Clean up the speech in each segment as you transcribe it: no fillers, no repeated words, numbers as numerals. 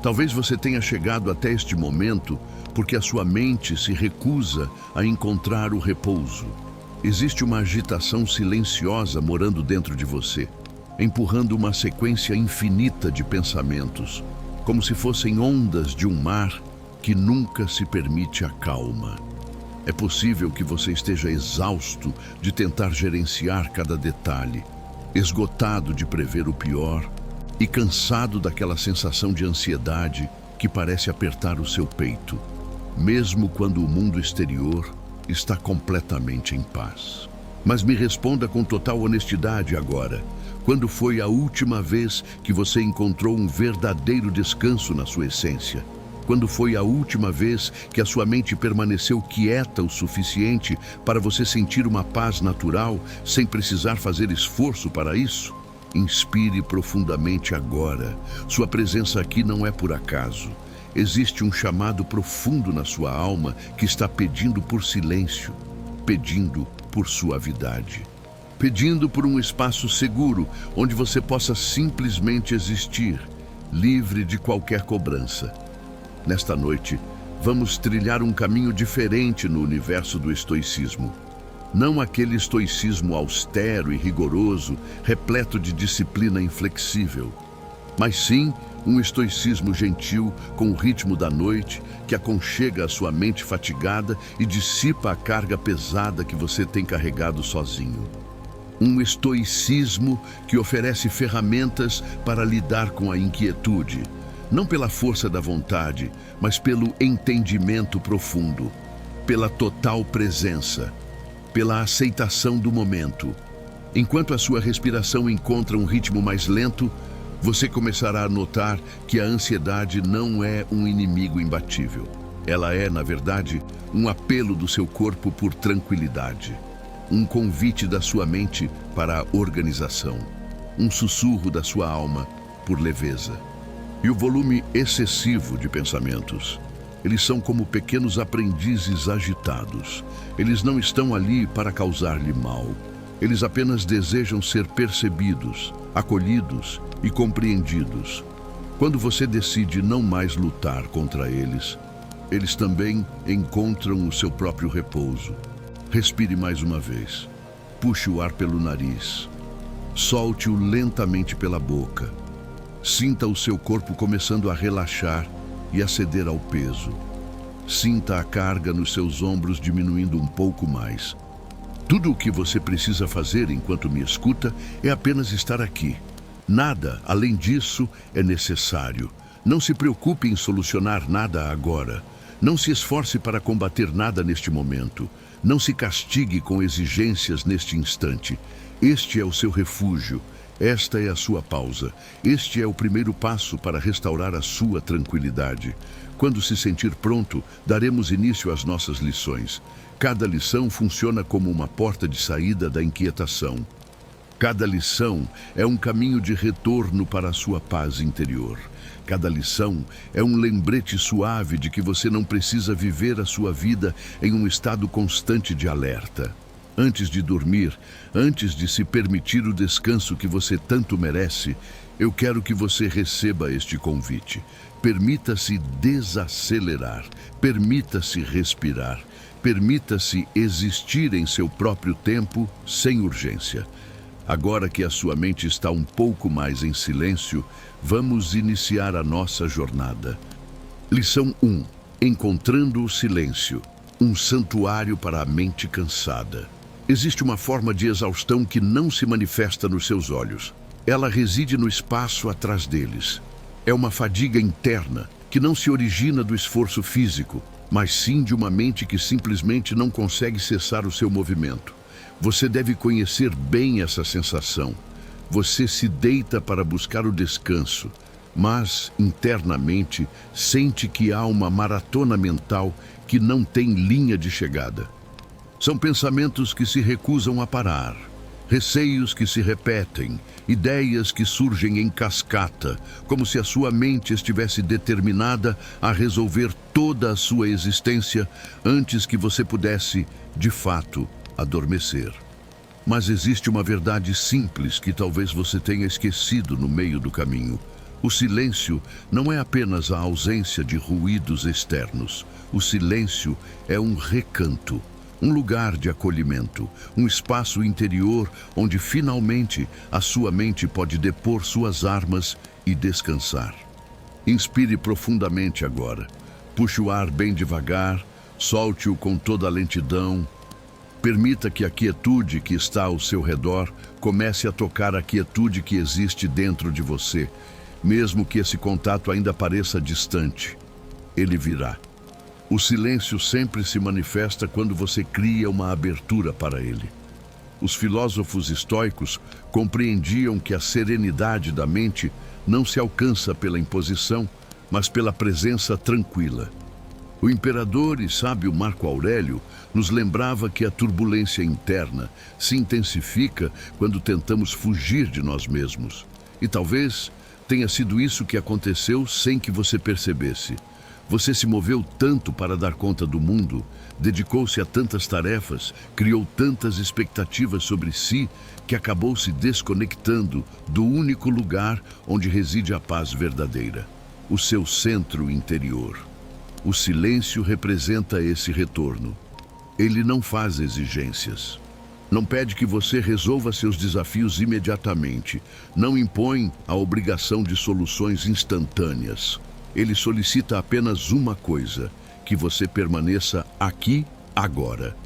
Talvez você tenha chegado até este momento porque a sua mente se recusa a encontrar o repouso. Existe uma agitação silenciosa morando dentro de você, empurrando uma sequência infinita de pensamentos, como se fossem ondas de um mar que nunca se permite a calma. É possível que você esteja exausto de tentar gerenciar cada detalhe, esgotado de prever o pior e cansado daquela sensação de ansiedade que parece apertar o seu peito, mesmo quando o mundo exterior está completamente em paz. Mas me responda com total honestidade agora. Quando foi a última vez que você encontrou um verdadeiro descanso na sua essência? Quando foi a última vez que a sua mente permaneceu quieta o suficiente para você sentir uma paz natural, sem precisar fazer esforço para isso? Inspire profundamente agora. Sua presença aqui não é por acaso. Existe um chamado profundo na sua alma que está pedindo por silêncio, pedindo por suavidade, pedindo por um espaço seguro onde você possa simplesmente existir, livre de qualquer cobrança. Nesta noite, vamos trilhar um caminho diferente no universo do estoicismo. Não aquele estoicismo austero e rigoroso, repleto de disciplina inflexível, mas sim um estoicismo gentil com o ritmo da noite que aconchega a sua mente fatigada e dissipa a carga pesada que você tem carregado sozinho. Um estoicismo que oferece ferramentas para lidar com a inquietude, não pela força da vontade, mas pelo entendimento profundo, pela total presença, pela aceitação do momento. Enquanto a sua respiração encontra um ritmo mais lento, você começará a notar que a ansiedade não é um inimigo imbatível. Ela é, na verdade, um apelo do seu corpo por tranquilidade, um convite da sua mente para a organização, um sussurro da sua alma por leveza. E o volume excessivo de pensamentos. Eles são como pequenos aprendizes agitados. Eles não estão ali para causar-lhe mal. Eles apenas desejam ser percebidos, acolhidos e compreendidos. Quando você decide não mais lutar contra eles, eles também encontram o seu próprio repouso. Respire mais uma vez. Puxe o ar pelo nariz. Solte-o lentamente pela boca. Sinta o seu corpo começando a relaxar e a ceder ao peso. Sinta a carga nos seus ombros diminuindo um pouco mais. Tudo o que você precisa fazer enquanto me escuta é apenas estar aqui. Nada, além disso, é necessário. Não se preocupe em solucionar nada agora. Não se esforce para combater nada neste momento. Não se castigue com exigências neste instante. Este é o seu refúgio. Esta é a sua pausa. Este é o primeiro passo para restaurar a sua tranquilidade. Quando se sentir pronto, daremos início às nossas lições. Cada lição funciona como uma porta de saída da inquietação. Cada lição é um caminho de retorno para a sua paz interior. Cada lição é um lembrete suave de que você não precisa viver a sua vida em um estado constante de alerta. Antes de dormir, antes de se permitir o descanso que você tanto merece, eu quero que você receba este convite. Permita-se desacelerar, permita-se respirar, permita-se existir em seu próprio tempo, sem urgência. Agora que a sua mente está um pouco mais em silêncio, vamos iniciar a nossa jornada. Lição 1. Encontrando o silêncio. Um santuário para a mente cansada. Existe uma forma de exaustão que não se manifesta nos seus olhos. Ela reside no espaço atrás deles. É uma fadiga interna que não se origina do esforço físico, mas sim de uma mente que simplesmente não consegue cessar o seu movimento. Você deve conhecer bem essa sensação. Você se deita para buscar o descanso, mas internamente sente que há uma maratona mental que não tem linha de chegada. São pensamentos que se recusam a parar, receios que se repetem, ideias que surgem em cascata, como se a sua mente estivesse determinada a resolver toda a sua existência antes que você pudesse, de fato, adormecer. Mas existe uma verdade simples que talvez você tenha esquecido no meio do caminho. O silêncio não é apenas a ausência de ruídos externos. O silêncio é um recanto, um lugar de acolhimento, um espaço interior onde finalmente a sua mente pode depor suas armas e descansar. Inspire profundamente agora. Puxe o ar bem devagar, solte-o com toda a lentidão. Permita que a quietude que está ao seu redor comece a tocar a quietude que existe dentro de você, mesmo que esse contato ainda pareça distante. Ele virá. O silêncio sempre se manifesta quando você cria uma abertura para ele. Os filósofos estoicos compreendiam que a serenidade da mente não se alcança pela imposição, mas pela presença tranquila. O imperador e sábio Marco Aurélio nos lembrava que a turbulência interna se intensifica quando tentamos fugir de nós mesmos. E talvez tenha sido isso que aconteceu sem que você percebesse. Você se moveu tanto para dar conta do mundo, dedicou-se a tantas tarefas, criou tantas expectativas sobre si, que acabou se desconectando do único lugar onde reside a paz verdadeira, o seu centro interior. O silêncio representa esse retorno. Ele não faz exigências. Não pede que você resolva seus desafios imediatamente. Não impõe a obrigação de soluções instantâneas. Ele solicita apenas uma coisa: que você permaneça aqui, agora.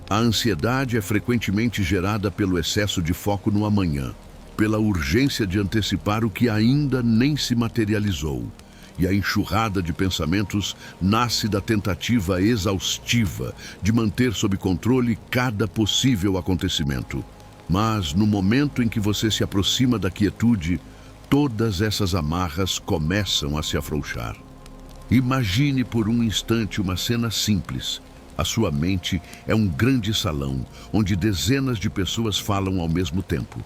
A ansiedade é frequentemente gerada pelo excesso de foco no amanhã, pela urgência de antecipar o que ainda nem se materializou. E a enxurrada de pensamentos nasce da tentativa exaustiva de manter sob controle cada possível acontecimento. Mas, no momento em que você se aproxima da quietude, todas essas amarras começam a se afrouxar. Imagine por um instante uma cena simples. A sua mente é um grande salão, onde dezenas de pessoas falam ao mesmo tempo.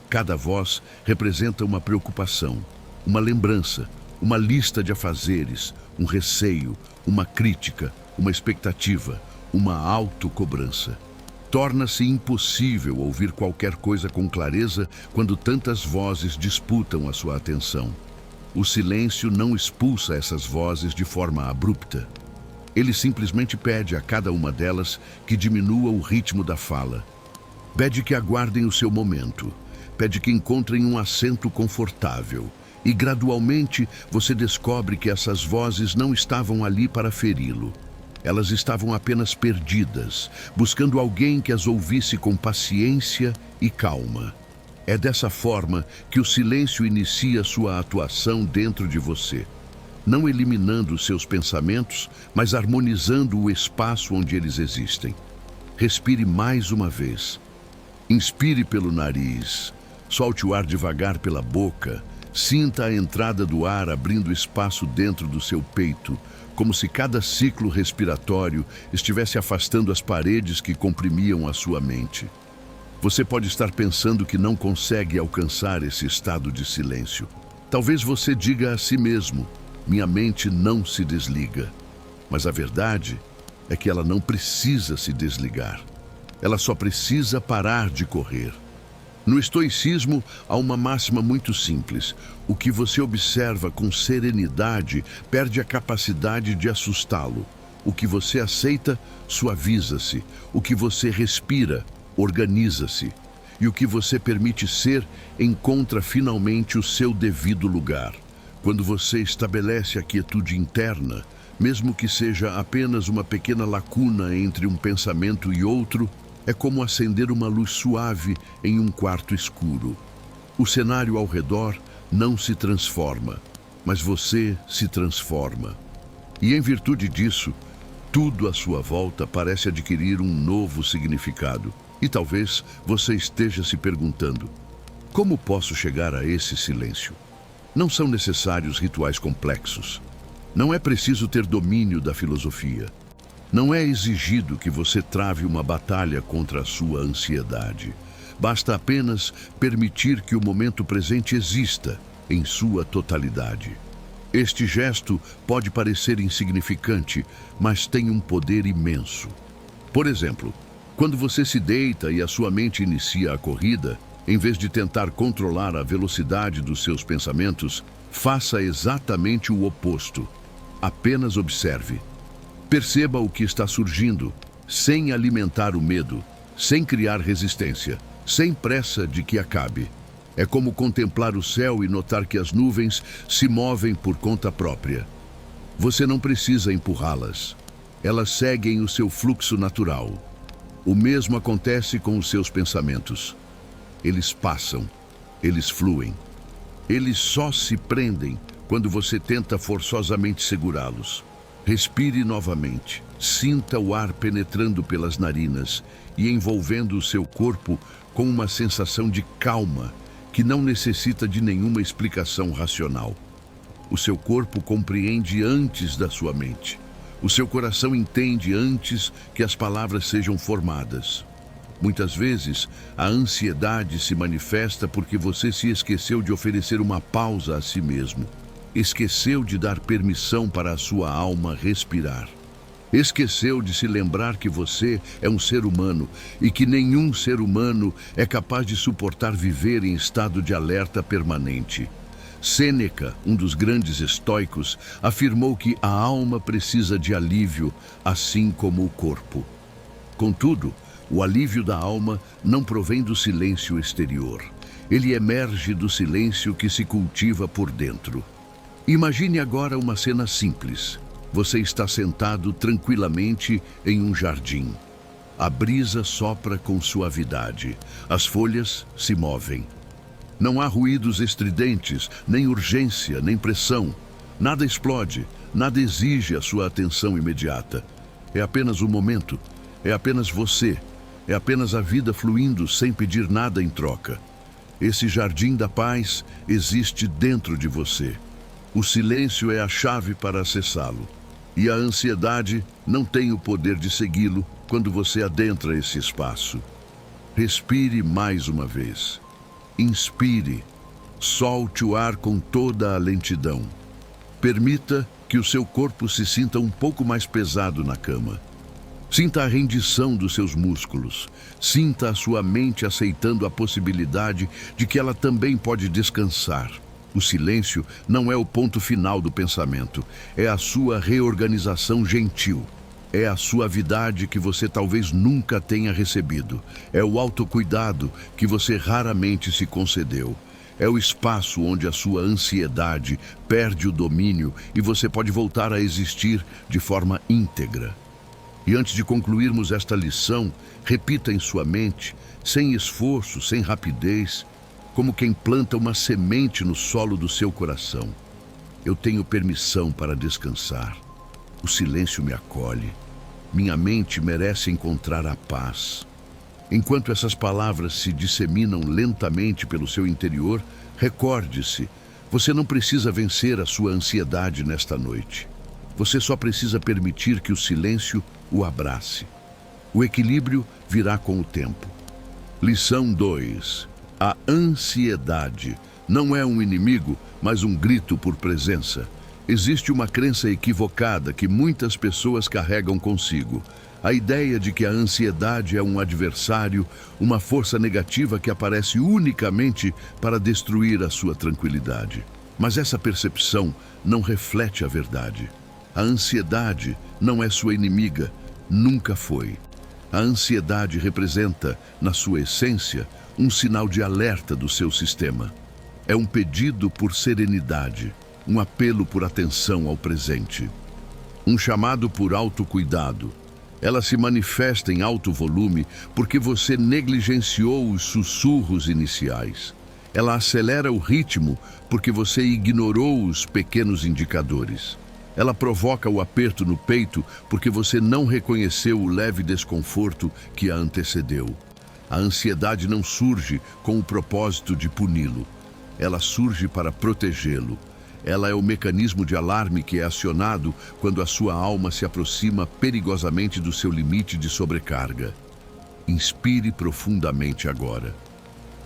Cada voz representa uma preocupação, uma lembrança, uma lista de afazeres, um receio, uma crítica, uma expectativa, uma autocobrança. Torna-se impossível ouvir qualquer coisa com clareza quando tantas vozes disputam a sua atenção. O silêncio não expulsa essas vozes de forma abrupta. Ele simplesmente pede a cada uma delas que diminua o ritmo da fala. Pede que aguardem o seu momento. Pede que encontrem um assento confortável. E gradualmente você descobre que essas vozes não estavam ali para feri-lo. Elas estavam apenas perdidas, buscando alguém que as ouvisse com paciência e calma. É dessa forma que o silêncio inicia sua atuação dentro de você, não eliminando seus pensamentos, mas harmonizando o espaço onde eles existem. Respire mais uma vez. Inspire pelo nariz, solte o ar devagar pela boca. Sinta a entrada do ar abrindo espaço dentro do seu peito, como se cada ciclo respiratório estivesse afastando as paredes que comprimiam a sua mente. Você pode estar pensando que não consegue alcançar esse estado de silêncio. Talvez você diga a si mesmo: minha mente não se desliga. Mas a verdade é que ela não precisa se desligar. Ela só precisa parar de correr. No estoicismo, há uma máxima muito simples: o que você observa com serenidade perde a capacidade de assustá-lo. O que você aceita, suaviza-se. O que você respira, organiza-se. E o que você permite ser, encontra finalmente o seu devido lugar. Quando você estabelece a quietude interna, mesmo que seja apenas uma pequena lacuna entre um pensamento e outro, é como acender uma luz suave em um quarto escuro. O cenário ao redor não se transforma, mas você se transforma. E em virtude disso, tudo à sua volta parece adquirir um novo significado. E talvez você esteja se perguntando: como posso chegar a esse silêncio? Não são necessários rituais complexos. Não é preciso ter domínio da filosofia. Não é exigido que você trave uma batalha contra a sua ansiedade. Basta apenas permitir que o momento presente exista em sua totalidade. Este gesto pode parecer insignificante, mas tem um poder imenso. Por exemplo, quando você se deita e a sua mente inicia a corrida, em vez de tentar controlar a velocidade dos seus pensamentos, Faça exatamente o oposto. Apenas observe. Perceba o que está surgindo, sem alimentar o medo, sem criar resistência, sem pressa de que acabe. É como contemplar o céu e notar que as nuvens se movem por conta própria. Você não precisa empurrá-las. Elas seguem o seu fluxo natural. O mesmo acontece com os seus pensamentos. Eles passam, eles fluem. Eles só se prendem quando você tenta forçosamente segurá-los. Respire novamente. Sinta o ar penetrando pelas narinas e envolvendo o seu corpo com uma sensação de calma que não necessita de nenhuma explicação racional. O seu corpo compreende antes da sua mente. O seu coração entende antes que as palavras sejam formadas. Muitas vezes, a ansiedade se manifesta porque você se esqueceu de oferecer uma pausa a si mesmo. Esqueceu de dar permissão para a sua alma respirar. Esqueceu de se lembrar que você é um ser humano e que nenhum ser humano é capaz de suportar viver em estado de alerta permanente. Sêneca, um dos grandes estoicos, afirmou que a alma precisa de alívio, assim como o corpo. Contudo, o alívio da alma não provém do silêncio exterior. Ele emerge do silêncio que se cultiva por dentro. Imagine agora uma cena simples. Você está sentado tranquilamente em um jardim. A brisa sopra com suavidade. As folhas se movem. Não há ruídos estridentes, nem urgência, nem pressão. Nada explode, nada exige a sua atenção imediata. É apenas o momento, é apenas você, é apenas a vida fluindo sem pedir nada em troca. Esse jardim da paz existe dentro de você. O silêncio é a chave para acessá-lo. E a ansiedade não tem o poder de segui-lo quando você adentra esse espaço. Respire mais uma vez. Inspire. Solte o ar com toda a lentidão. Permita que o seu corpo se sinta um pouco mais pesado na cama. Sinta a rendição dos seus músculos. Sinta a sua mente aceitando a possibilidade de que ela também pode descansar. O silêncio não é o ponto final do pensamento, é a sua reorganização gentil. É a suavidade que você talvez nunca tenha recebido. É o autocuidado que você raramente se concedeu. É o espaço onde a sua ansiedade perde o domínio e você pode voltar a existir de forma íntegra. E antes de concluirmos esta lição, repita em sua mente, sem esforço, sem rapidez, como quem planta uma semente no solo do seu coração. Eu tenho permissão para descansar. O silêncio me acolhe. Minha mente merece encontrar a paz. Enquanto essas palavras se disseminam lentamente pelo seu interior, recorde-se, você não precisa vencer a sua ansiedade nesta noite. Você só precisa permitir que o silêncio o abrace. O equilíbrio virá com o tempo. Lição 2. A ansiedade não é um inimigo, mas um grito por presença. Existe uma crença equivocada que muitas pessoas carregam consigo. A ideia de que a ansiedade é um adversário, uma força negativa que aparece unicamente para destruir a sua tranquilidade. Mas essa percepção não reflete a verdade. A ansiedade não é sua inimiga, nunca foi. A ansiedade representa, na sua essência, um sinal de alerta do seu sistema. É um pedido por serenidade, um apelo por atenção ao presente. Um chamado por autocuidado. Ela se manifesta em alto volume porque você negligenciou os sussurros iniciais. Ela acelera o ritmo porque você ignorou os pequenos indicadores. Ela provoca o aperto no peito porque você não reconheceu o leve desconforto que a antecedeu. A ansiedade não surge com o propósito de puni-lo. Ela surge para protegê-lo. Ela é o mecanismo de alarme que é acionado quando a sua alma se aproxima perigosamente do seu limite de sobrecarga. Inspire profundamente agora.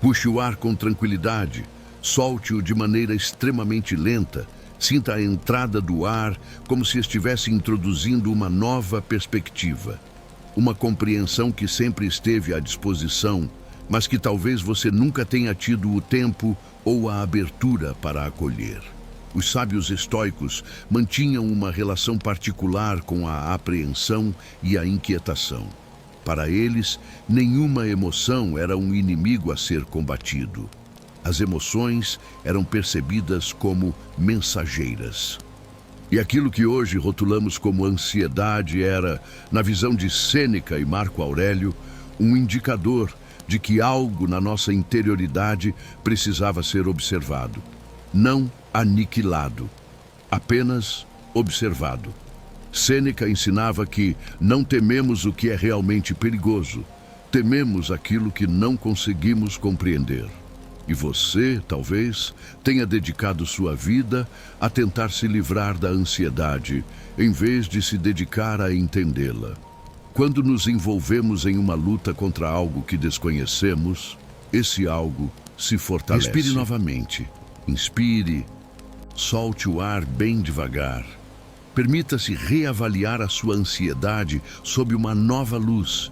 Puxe o ar com tranquilidade. Solte-o de maneira extremamente lenta. Sinta a entrada do ar como se estivesse introduzindo uma nova perspectiva. Uma compreensão que sempre esteve à disposição, mas que talvez você nunca tenha tido o tempo ou a abertura para acolher. Os sábios estoicos mantinham uma relação particular com a apreensão e a inquietação. Para eles, nenhuma emoção era um inimigo a ser combatido. As emoções eram percebidas como mensageiras. E aquilo que hoje rotulamos como ansiedade era, na visão de Sêneca e Marco Aurélio, um indicador de que algo na nossa interioridade precisava ser observado. Não aniquilado, apenas observado. Sêneca ensinava que não tememos o que é realmente perigoso, tememos aquilo que não conseguimos compreender. E você, talvez, tenha dedicado sua vida a tentar se livrar da ansiedade, em vez de se dedicar a entendê-la. Quando nos envolvemos em uma luta contra algo que desconhecemos, esse algo se fortalece. Respire novamente. Inspire. Solte o ar bem devagar. Permita-se reavaliar a sua ansiedade sob uma nova luz.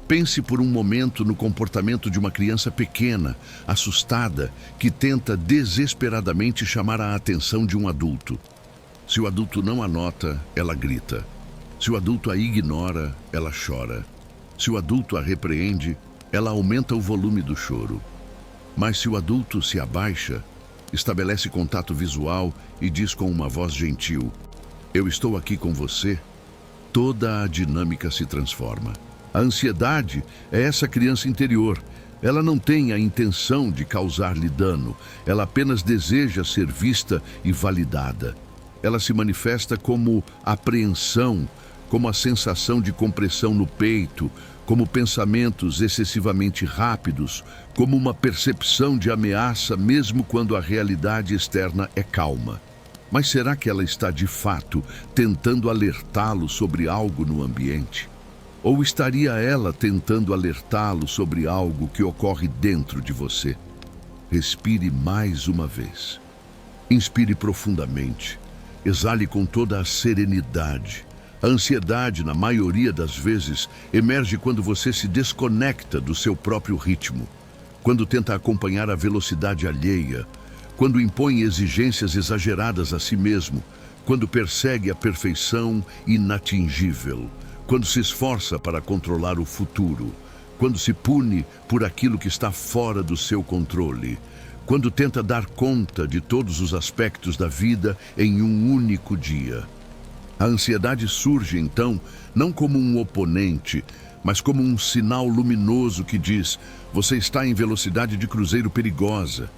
Pense por um momento no comportamento de uma criança pequena, assustada, que tenta desesperadamente chamar a atenção de um adulto. Se o adulto não a nota, ela grita. Se o adulto a ignora, ela chora. Se o adulto a repreende, ela aumenta o volume do choro. Mas se o adulto se abaixa, estabelece contato visual e diz com uma voz gentil: "Eu estou aqui com você", toda a dinâmica se transforma. A ansiedade é essa criança interior. Ela não tem a intenção de causar-lhe dano, ela apenas deseja ser vista e validada. Ela se manifesta como apreensão, como a sensação de compressão no peito, como pensamentos excessivamente rápidos, como uma percepção de ameaça mesmo quando a realidade externa é calma. Mas será que ela está de fato tentando alertá-lo sobre algo no ambiente? Ou estaria ela tentando alertá-lo sobre algo que ocorre dentro de você? Respire mais uma vez. Inspire profundamente. Exale com toda a serenidade. A ansiedade, na maioria das vezes, emerge quando você se desconecta do seu próprio ritmo, quando tenta acompanhar a velocidade alheia, quando impõe exigências exageradas a si mesmo, quando persegue a perfeição inatingível, quando se esforça para controlar o futuro, quando se pune por aquilo que está fora do seu controle, quando tenta dar conta de todos os aspectos da vida em um único dia. A ansiedade surge, então, não como um oponente, mas como um sinal luminoso que diz: você está em velocidade de cruzeiro perigosa,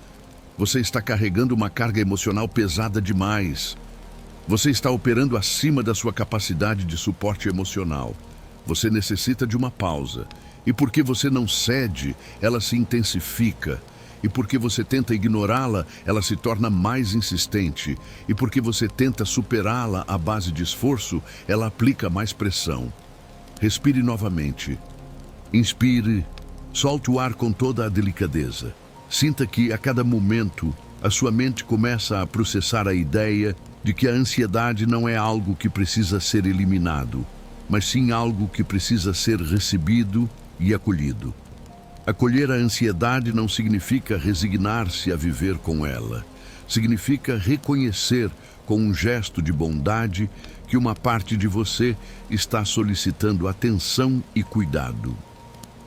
você está carregando uma carga emocional pesada demais. Você está operando acima da sua capacidade de suporte emocional. Você necessita de uma pausa. E porque você não cede, ela se intensifica. E porque você tenta ignorá-la, ela se torna mais insistente. E porque você tenta superá-la à base de esforço, ela aplica mais pressão. Respire novamente. Inspire. Solte o ar com toda a delicadeza. Sinta que, a cada momento, a sua mente começa a processar a ideia de que a ansiedade não é algo que precisa ser eliminado, mas sim algo que precisa ser recebido e acolhido. Acolher a ansiedade não significa resignar-se a viver com ela. Significa reconhecer com um gesto de bondade que uma parte de você está solicitando atenção e cuidado.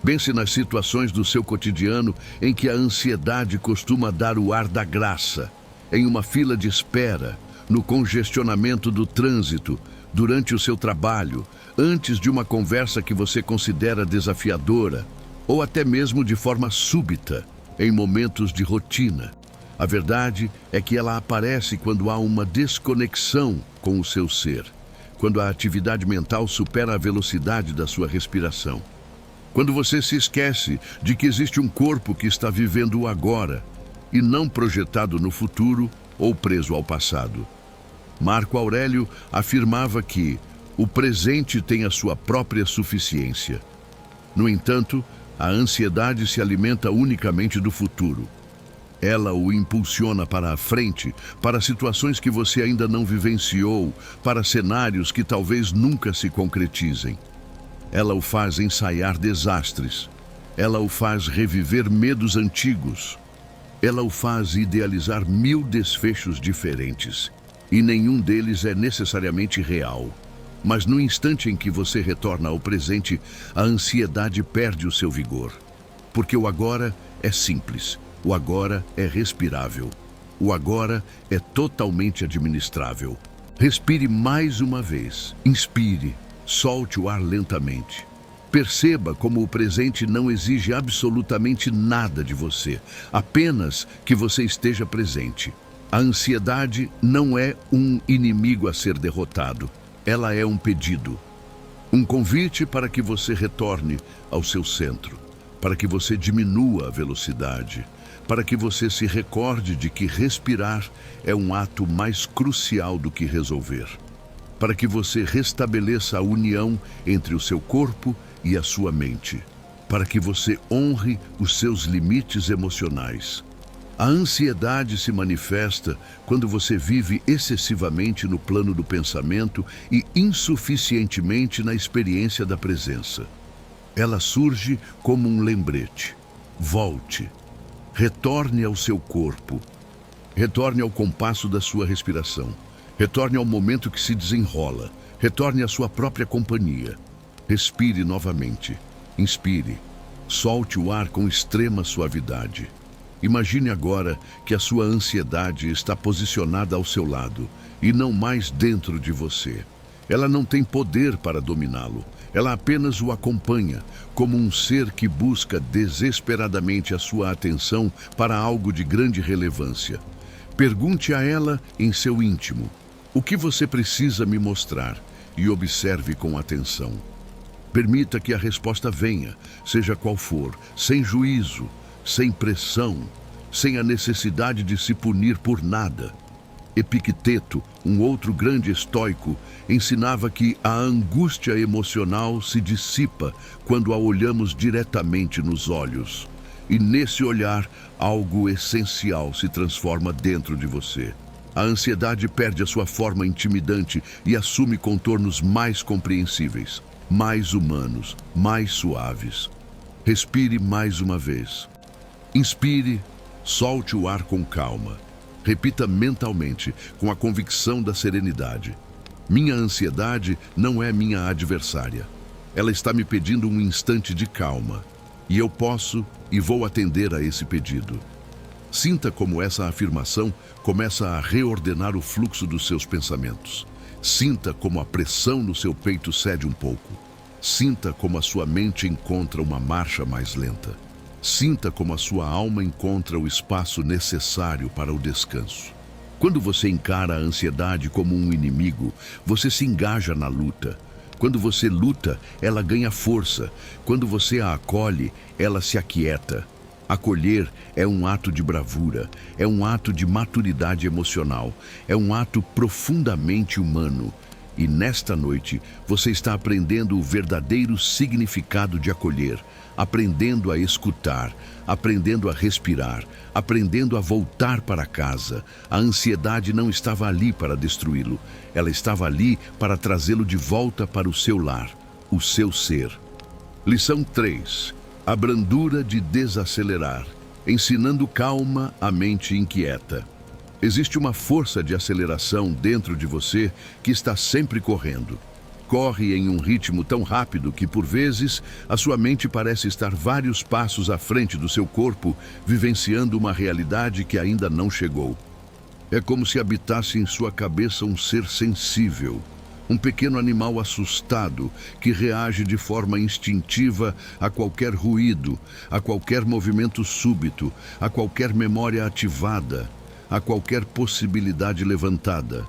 Pense nas situações do seu cotidiano em que a ansiedade costuma dar o ar da graça, em uma fila de espera, no congestionamento do trânsito, durante o seu trabalho, antes de uma conversa que você considera desafiadora, ou até mesmo de forma súbita, em momentos de rotina. A verdade é que ela aparece quando há uma desconexão com o seu ser, quando a atividade mental supera a velocidade da sua respiração. Quando você se esquece de que existe um corpo que está vivendo o agora, e não projetado no futuro ou preso ao passado. Marco Aurélio afirmava que o presente tem a sua própria suficiência. No entanto, a ansiedade se alimenta unicamente do futuro. Ela o impulsiona para a frente, para situações que você ainda não vivenciou, para cenários que talvez nunca se concretizem. Ela o faz ensaiar desastres. Ela o faz reviver medos antigos. Ela o faz idealizar 1000 desfechos diferentes, e nenhum deles é necessariamente real. Mas no instante em que você retorna ao presente, a ansiedade perde o seu vigor. Porque o agora é simples, o agora é respirável, o agora é totalmente administrável. Respire mais uma vez, inspire, solte o ar lentamente. Perceba como o presente não exige absolutamente nada de você, apenas que você esteja presente. A ansiedade não é um inimigo a ser derrotado, ela é um pedido. Um convite para que você retorne ao seu centro, para que você diminua a velocidade, para que você se recorde de que respirar é um ato mais crucial do que resolver, para que você restabeleça a união entre o seu corpo e a sua mente, para que você honre os seus limites emocionais. A ansiedade se manifesta quando você vive excessivamente no plano do pensamento e insuficientemente na experiência da presença. Ela surge como um lembrete. Volte. Retorne ao seu corpo. Retorne ao compasso da sua respiração. Retorne ao momento que se desenrola. Retorne à sua própria companhia. Respire novamente. Inspire. Solte o ar com extrema suavidade. Imagine agora que a sua ansiedade está posicionada ao seu lado e não mais dentro de você. Ela não tem poder para dominá-lo. Ela apenas o acompanha, como um ser que busca desesperadamente a sua atenção para algo de grande relevância. Pergunte a ela em seu íntimo: o que você precisa me mostrar? E observe com atenção. Permita que a resposta venha, seja qual for, sem juízo, sem pressão, sem a necessidade de se punir por nada. Epicteto, um outro grande estoico, ensinava que a angústia emocional se dissipa quando a olhamos diretamente nos olhos. E nesse olhar, algo essencial se transforma dentro de você. A ansiedade perde a sua forma intimidante e assume contornos mais compreensíveis, mais humanos, mais suaves. Respire mais uma vez. Inspire, solte o ar com calma. Repita mentalmente, com a convicção da serenidade: minha ansiedade não é minha adversária. Ela está me pedindo um instante de calma. E eu posso e vou atender a esse pedido. Sinta como essa afirmação começa a reordenar o fluxo dos seus pensamentos. Sinta como a pressão no seu peito cede um pouco. Sinta como a sua mente encontra uma marcha mais lenta. Sinta como a sua alma encontra o espaço necessário para o descanso. Quando você encara a ansiedade como um inimigo, você se engaja na luta. Quando você luta, ela ganha força. Quando você a acolhe, ela se aquieta. Acolher é um ato de bravura, é um ato de maturidade emocional, é um ato profundamente humano. E nesta noite, você está aprendendo o verdadeiro significado de acolher, aprendendo a escutar, aprendendo a respirar, aprendendo a voltar para casa. A ansiedade não estava ali para destruí-lo, ela estava ali para trazê-lo de volta para o seu lar, o seu ser. Lição 3. A brandura de desacelerar, ensinando calma à mente inquieta. Existe uma força de aceleração dentro de você que está sempre correndo. Corre em um ritmo tão rápido que, por vezes, a sua mente parece estar vários passos à frente do seu corpo, vivenciando uma realidade que ainda não chegou. É como se habitasse em sua cabeça um ser sensível, um pequeno animal assustado que reage de forma instintiva a qualquer ruído, a qualquer movimento súbito, a qualquer memória ativada, a qualquer possibilidade levantada.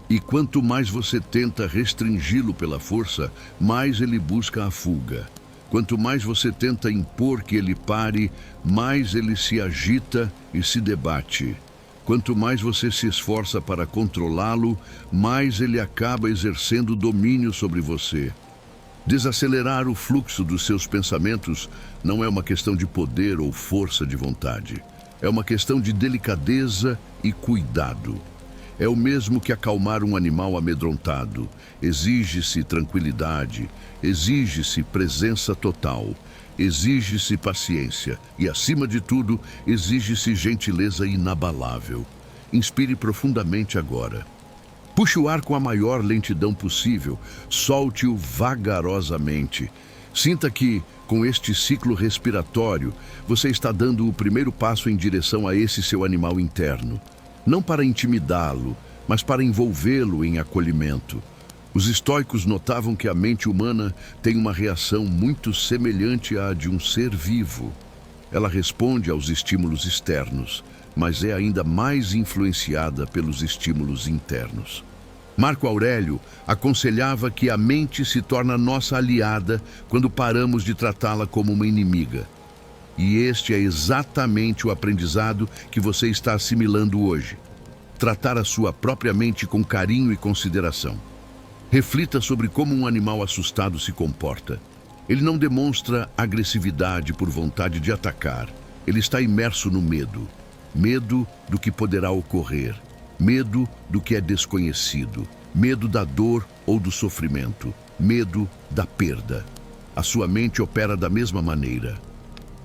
E quanto mais você tenta restringi-lo pela força, mais ele busca a fuga. Quanto mais você tenta impor que ele pare, mais ele se agita e se debate. Quanto mais você se esforça para controlá-lo, mais ele acaba exercendo domínio sobre você. Desacelerar o fluxo dos seus pensamentos não é uma questão de poder ou força de vontade. É uma questão de delicadeza e cuidado. É o mesmo que acalmar um animal amedrontado. Exige-se tranquilidade, exige-se presença total, exige-se paciência e, acima de tudo, exige-se gentileza inabalável. Inspire profundamente agora. Puxe o ar com a maior lentidão possível, solte-o vagarosamente. Sinta que, com este ciclo respiratório, você está dando o primeiro passo em direção a esse seu animal interno. Não para intimidá-lo, mas para envolvê-lo em acolhimento. Os estoicos notavam que a mente humana tem uma reação muito semelhante à de um ser vivo. Ela responde aos estímulos externos, mas é ainda mais influenciada pelos estímulos internos. Marco Aurélio aconselhava que a mente se torna nossa aliada quando paramos de tratá-la como uma inimiga. E este é exatamente o aprendizado que você está assimilando hoje. Tratar a sua própria mente com carinho e consideração. Reflita sobre como um animal assustado se comporta. Ele não demonstra agressividade por vontade de atacar. Ele está imerso no medo. Medo do que poderá ocorrer. Medo do que é desconhecido. Medo da dor ou do sofrimento. Medo da perda. A sua mente opera da mesma maneira.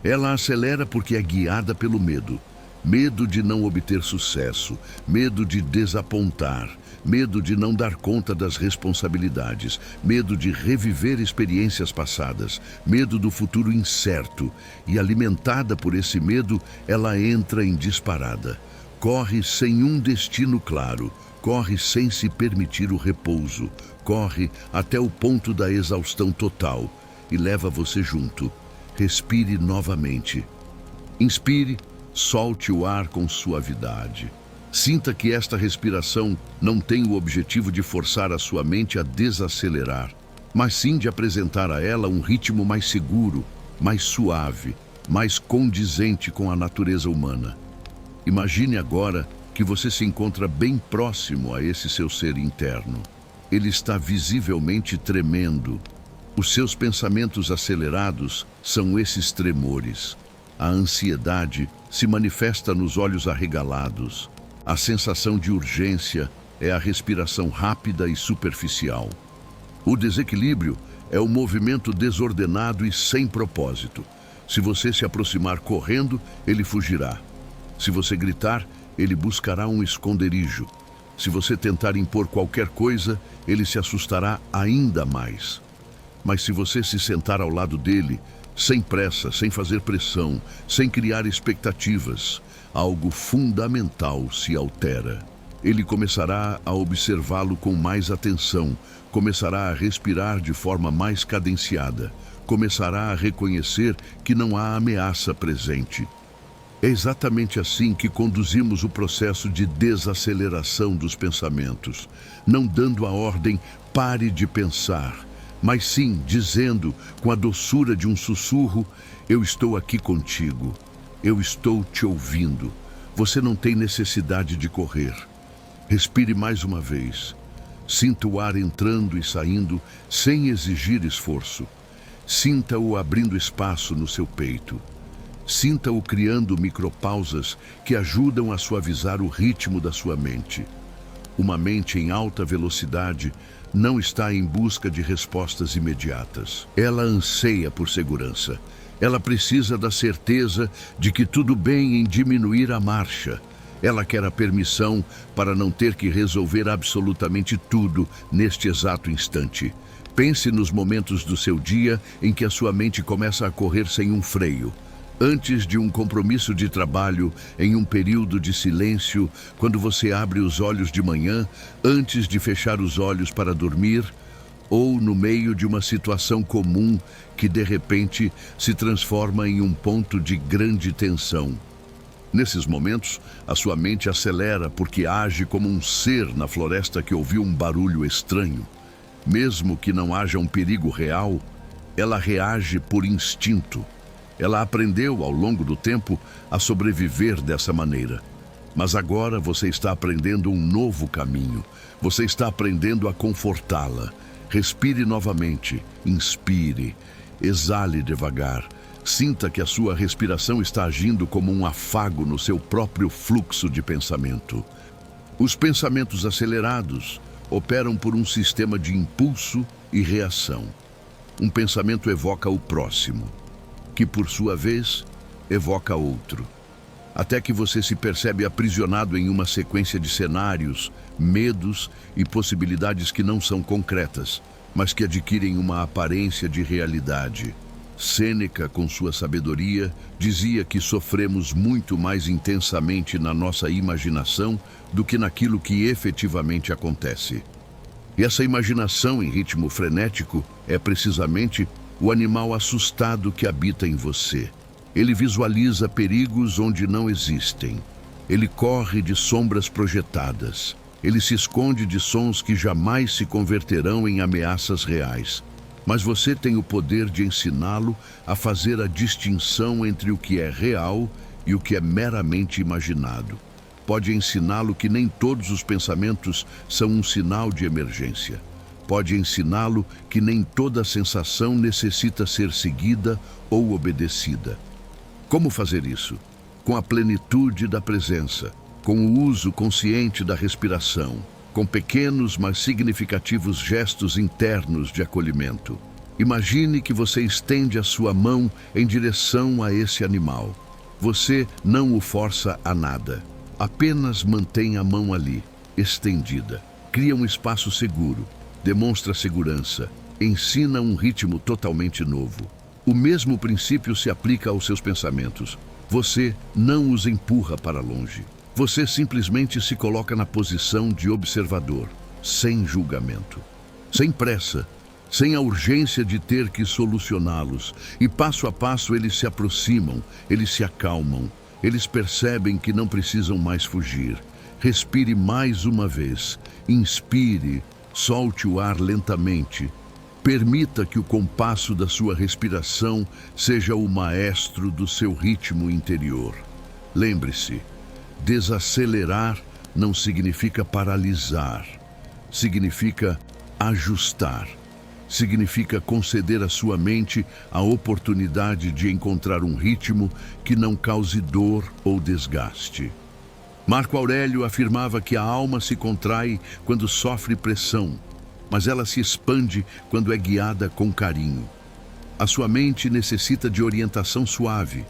Ela acelera porque é guiada pelo medo. Medo de não obter sucesso. Medo de desapontar. Medo de não dar conta das responsabilidades, medo de reviver experiências passadas, medo do futuro incerto. E alimentada por esse medo, ela entra em disparada. Corre sem um destino claro, corre sem se permitir o repouso, corre até o ponto da exaustão total e leva você junto. Respire novamente. Inspire, solte o ar com suavidade. Sinta que esta respiração não tem o objetivo de forçar a sua mente a desacelerar, mas sim de apresentar a ela um ritmo mais seguro, mais suave, mais condizente com a natureza humana. Imagine agora que você se encontra bem próximo a esse seu ser interno. Ele está visivelmente tremendo. Os seus pensamentos acelerados são esses tremores. A ansiedade se manifesta nos olhos arregalados. A sensação de urgência é a respiração rápida e superficial. O desequilíbrio é o movimento desordenado e sem propósito. Se você se aproximar correndo, ele fugirá. Se você gritar, ele buscará um esconderijo. Se você tentar impor qualquer coisa, ele se assustará ainda mais. Mas se você se sentar ao lado dele, sem pressa, sem fazer pressão, sem criar expectativas, algo fundamental se altera. Ele começará a observá-lo com mais atenção, começará a respirar de forma mais cadenciada, começará a reconhecer que não há ameaça presente. É exatamente assim que conduzimos o processo de desaceleração dos pensamentos, não dando a ordem "pare de pensar", mas sim dizendo, com a doçura de um sussurro, "eu estou aqui contigo. Eu estou te ouvindo. Você não tem necessidade de correr." Respire mais uma vez. Sinta o ar entrando e saindo sem exigir esforço. Sinta-o abrindo espaço no seu peito. Sinta-o criando micropausas que ajudam a suavizar o ritmo da sua mente. Uma mente em alta velocidade não está em busca de respostas imediatas. Ela anseia por segurança. Ela precisa da certeza de que tudo bem em diminuir a marcha. Ela quer a permissão para não ter que resolver absolutamente tudo neste exato instante. Pense nos momentos do seu dia em que a sua mente começa a correr sem um freio. Antes de um compromisso de trabalho, em um período de silêncio, quando você abre os olhos de manhã, antes de fechar os olhos para dormir, ou no meio de uma situação comum que de repente se transforma em um ponto de grande tensão. Nesses momentos, a sua mente acelera porque age como um ser na floresta que ouviu um barulho estranho. Mesmo que não haja um perigo real, ela reage por instinto. Ela aprendeu ao longo do tempo a sobreviver dessa maneira. Mas agora você está aprendendo um novo caminho. Você está aprendendo a confortá-la. Respire novamente, inspire, exale devagar. Sinta que a sua respiração está agindo como um afago no seu próprio fluxo de pensamento. Os pensamentos acelerados operam por um sistema de impulso e reação. Um pensamento evoca o próximo. que por sua vez evoca outro, até que você se percebe aprisionado em uma sequência de cenários, medos e possibilidades que não são concretas, mas que adquirem uma aparência de realidade. Sêneca, com sua sabedoria, dizia que sofremos muito mais intensamente na nossa imaginação do que naquilo que efetivamente acontece. E essa imaginação em ritmo frenético é precisamente o animal assustado que habita em você. Ele visualiza perigos onde não existem. Ele corre de sombras projetadas. Ele se esconde de sons que jamais se converterão em ameaças reais. Mas você tem o poder de ensiná-lo a fazer a distinção entre o que é real e o que é meramente imaginado. Pode ensiná-lo que nem todos os pensamentos são um sinal de emergência. Pode ensiná-lo que nem toda sensação necessita ser seguida ou obedecida. Como fazer isso? Com a plenitude da presença, com o uso consciente da respiração, com pequenos, mas significativos gestos internos de acolhimento. Imagine que você estende a sua mão em direção a esse animal. Você não o força a nada. Apenas mantém a mão ali, estendida. Cria um espaço seguro, demonstra segurança, ensina um ritmo totalmente novo. O mesmo princípio se aplica aos seus pensamentos. Você não os empurra para longe. Você simplesmente se coloca na posição de observador, sem julgamento, sem pressa, sem a urgência de ter que solucioná-los. E passo a passo eles se aproximam, eles se acalmam, eles percebem que não precisam mais fugir. Respire mais uma vez, inspire, solte o ar lentamente. Permita que o compasso da sua respiração seja o maestro do seu ritmo interior. Lembre-se, desacelerar não significa paralisar, significa ajustar, significa conceder à sua mente a oportunidade de encontrar um ritmo que não cause dor ou desgaste. Marco Aurélio afirmava que a alma se contrai quando sofre pressão, mas ela se expande quando é guiada com carinho. A sua mente necessita de orientação suave,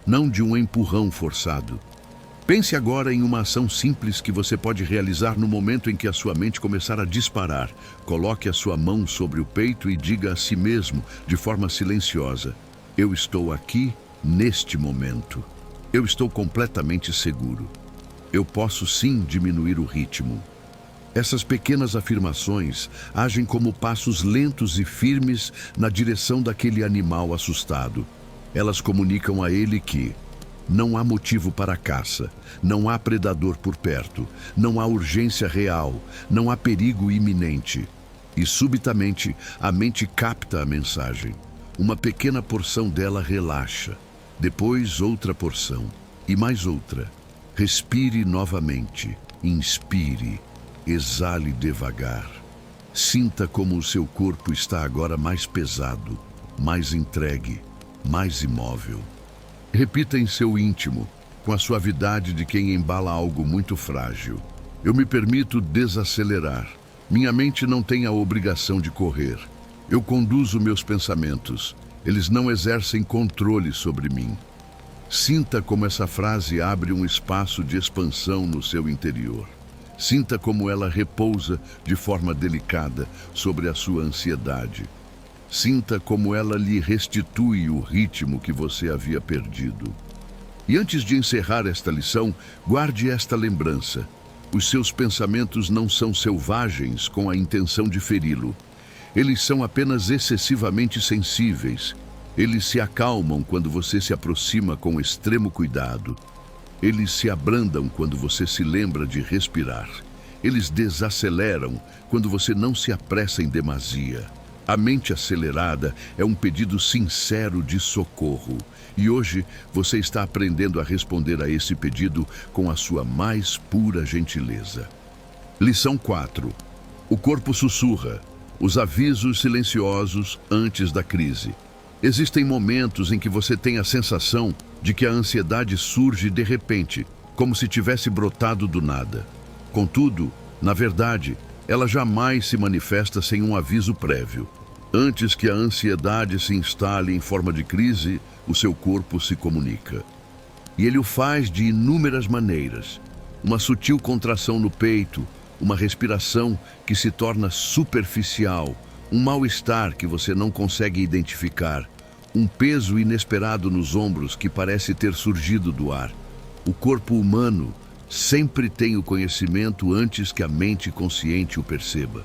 não de um empurrão forçado. Pense agora em uma ação simples que você pode realizar no momento em que a sua mente começar a disparar. Coloque a sua mão sobre o peito e diga a si mesmo, de forma silenciosa: eu estou aqui neste momento. Eu estou completamente seguro. Eu posso sim diminuir o ritmo. Essas pequenas afirmações agem como passos lentos e firmes na direção daquele animal assustado. Elas comunicam a ele que não há motivo para a caça, não há predador por perto, não há urgência real, não há perigo iminente. E subitamente a mente capta a mensagem. Uma pequena porção dela relaxa, depois outra porção e mais outra. Respire novamente, inspire. Exale devagar. Sinta como o seu corpo está agora mais pesado, mais entregue, mais imóvel. Repita em seu íntimo, com a suavidade de quem embala algo muito frágil: eu me permito desacelerar. Minha mente não tem a obrigação de correr. Eu conduzo meus pensamentos. Eles não exercem controle sobre mim. Sinta como essa frase abre um espaço de expansão no seu interior. Sinta como ela repousa de forma delicada sobre a sua ansiedade. Sinta como ela lhe restitui o ritmo que você havia perdido. E antes de encerrar esta lição, guarde esta lembrança: os seus pensamentos não são selvagens com a intenção de feri-lo. Eles são apenas excessivamente sensíveis. Eles se acalmam quando você se aproxima com extremo cuidado. Eles se abrandam quando você se lembra de respirar. Eles desaceleram quando você não se apressa em demasia. A mente acelerada é um pedido sincero de socorro. E hoje você está aprendendo a responder a esse pedido com a sua mais pura gentileza. Lição 4. O corpo sussurra. Os avisos silenciosos antes da crise. Existem momentos em que você tem a sensação de que a ansiedade surge de repente, como se tivesse brotado do nada. Contudo, na verdade, ela jamais se manifesta sem um aviso prévio. Antes que a ansiedade se instale em forma de crise, o seu corpo se comunica. E ele o faz de inúmeras maneiras. Uma sutil contração no peito, uma respiração que se torna superficial, um mal-estar que você não consegue identificar, um peso inesperado nos ombros que parece ter surgido do ar. O corpo humano sempre tem o conhecimento antes que a mente consciente o perceba.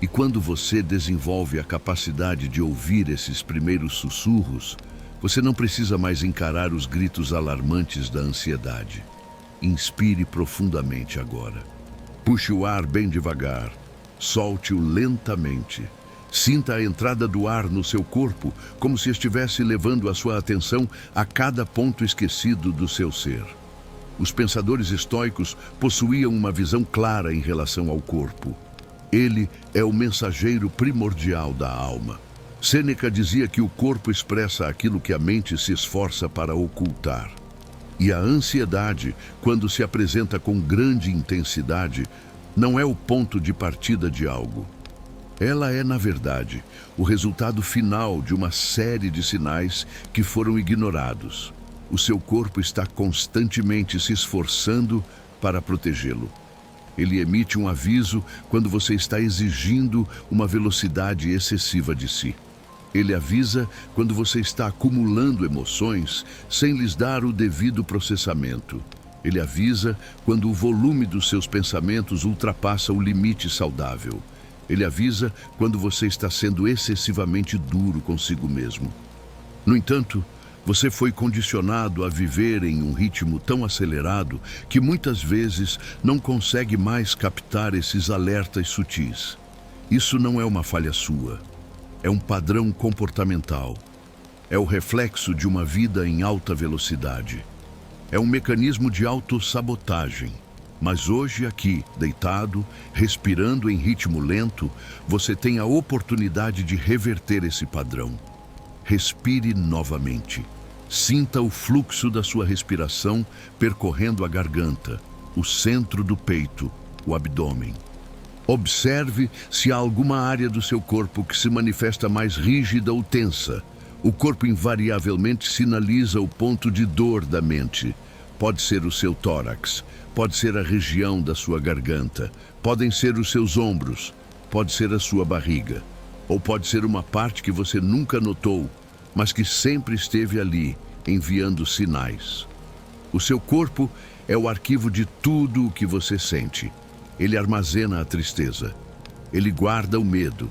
E quando você desenvolve a capacidade de ouvir esses primeiros sussurros, você não precisa mais encarar os gritos alarmantes da ansiedade. Inspire profundamente agora. Puxe o ar bem devagar. Solte-o lentamente. Sinta a entrada do ar no seu corpo, como se estivesse levando a sua atenção a cada ponto esquecido do seu ser. Os pensadores estoicos possuíam uma visão clara em relação ao corpo. Ele é o mensageiro primordial da alma. Sêneca dizia que o corpo expressa aquilo que a mente se esforça para ocultar. E a ansiedade, quando se apresenta com grande intensidade, não é o ponto de partida de algo. Ela é, na verdade, o resultado final de uma série de sinais que foram ignorados. O seu corpo está constantemente se esforçando para protegê-lo. Ele emite um aviso quando você está exigindo uma velocidade excessiva de si. Ele avisa quando você está acumulando emoções sem lhes dar o devido processamento. Ele avisa quando o volume dos seus pensamentos ultrapassa o limite saudável. Ele avisa quando você está sendo excessivamente duro consigo mesmo. No entanto, você foi condicionado a viver em um ritmo tão acelerado que muitas vezes não consegue mais captar esses alertas sutis. Isso não é uma falha sua. É um padrão comportamental. É o reflexo de uma vida em alta velocidade. É um mecanismo de autossabotagem. Mas hoje aqui, deitado, respirando em ritmo lento, você tem a oportunidade de reverter esse padrão. Respire novamente. Sinta o fluxo da sua respiração percorrendo a garganta, o centro do peito, o abdômen. Observe se há alguma área do seu corpo que se manifesta mais rígida ou tensa. O corpo invariavelmente sinaliza o ponto de dor da mente. Pode ser o seu tórax, pode ser a região da sua garganta, podem ser os seus ombros, pode ser a sua barriga, ou pode ser uma parte que você nunca notou, mas que sempre esteve ali, enviando sinais. O seu corpo é o arquivo de tudo o que você sente. Ele armazena a tristeza. Ele guarda o medo.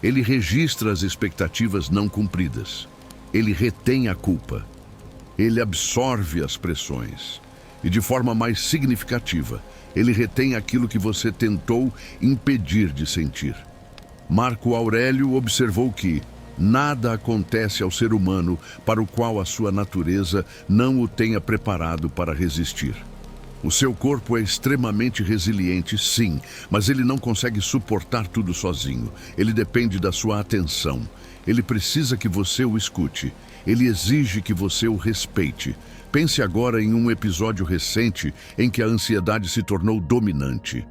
Ele registra as expectativas não cumpridas. Ele retém a culpa. Ele absorve as pressões. E de forma mais significativa, ele retém aquilo que você tentou impedir de sentir. Marco Aurélio observou que nada acontece ao ser humano para o qual a sua natureza não o tenha preparado para resistir. O seu corpo é extremamente resiliente, sim, mas ele não consegue suportar tudo sozinho. Ele depende da sua atenção. Ele precisa que você o escute. Ele exige que você o respeite. Pense agora em um episódio recente em que a ansiedade se tornou dominante.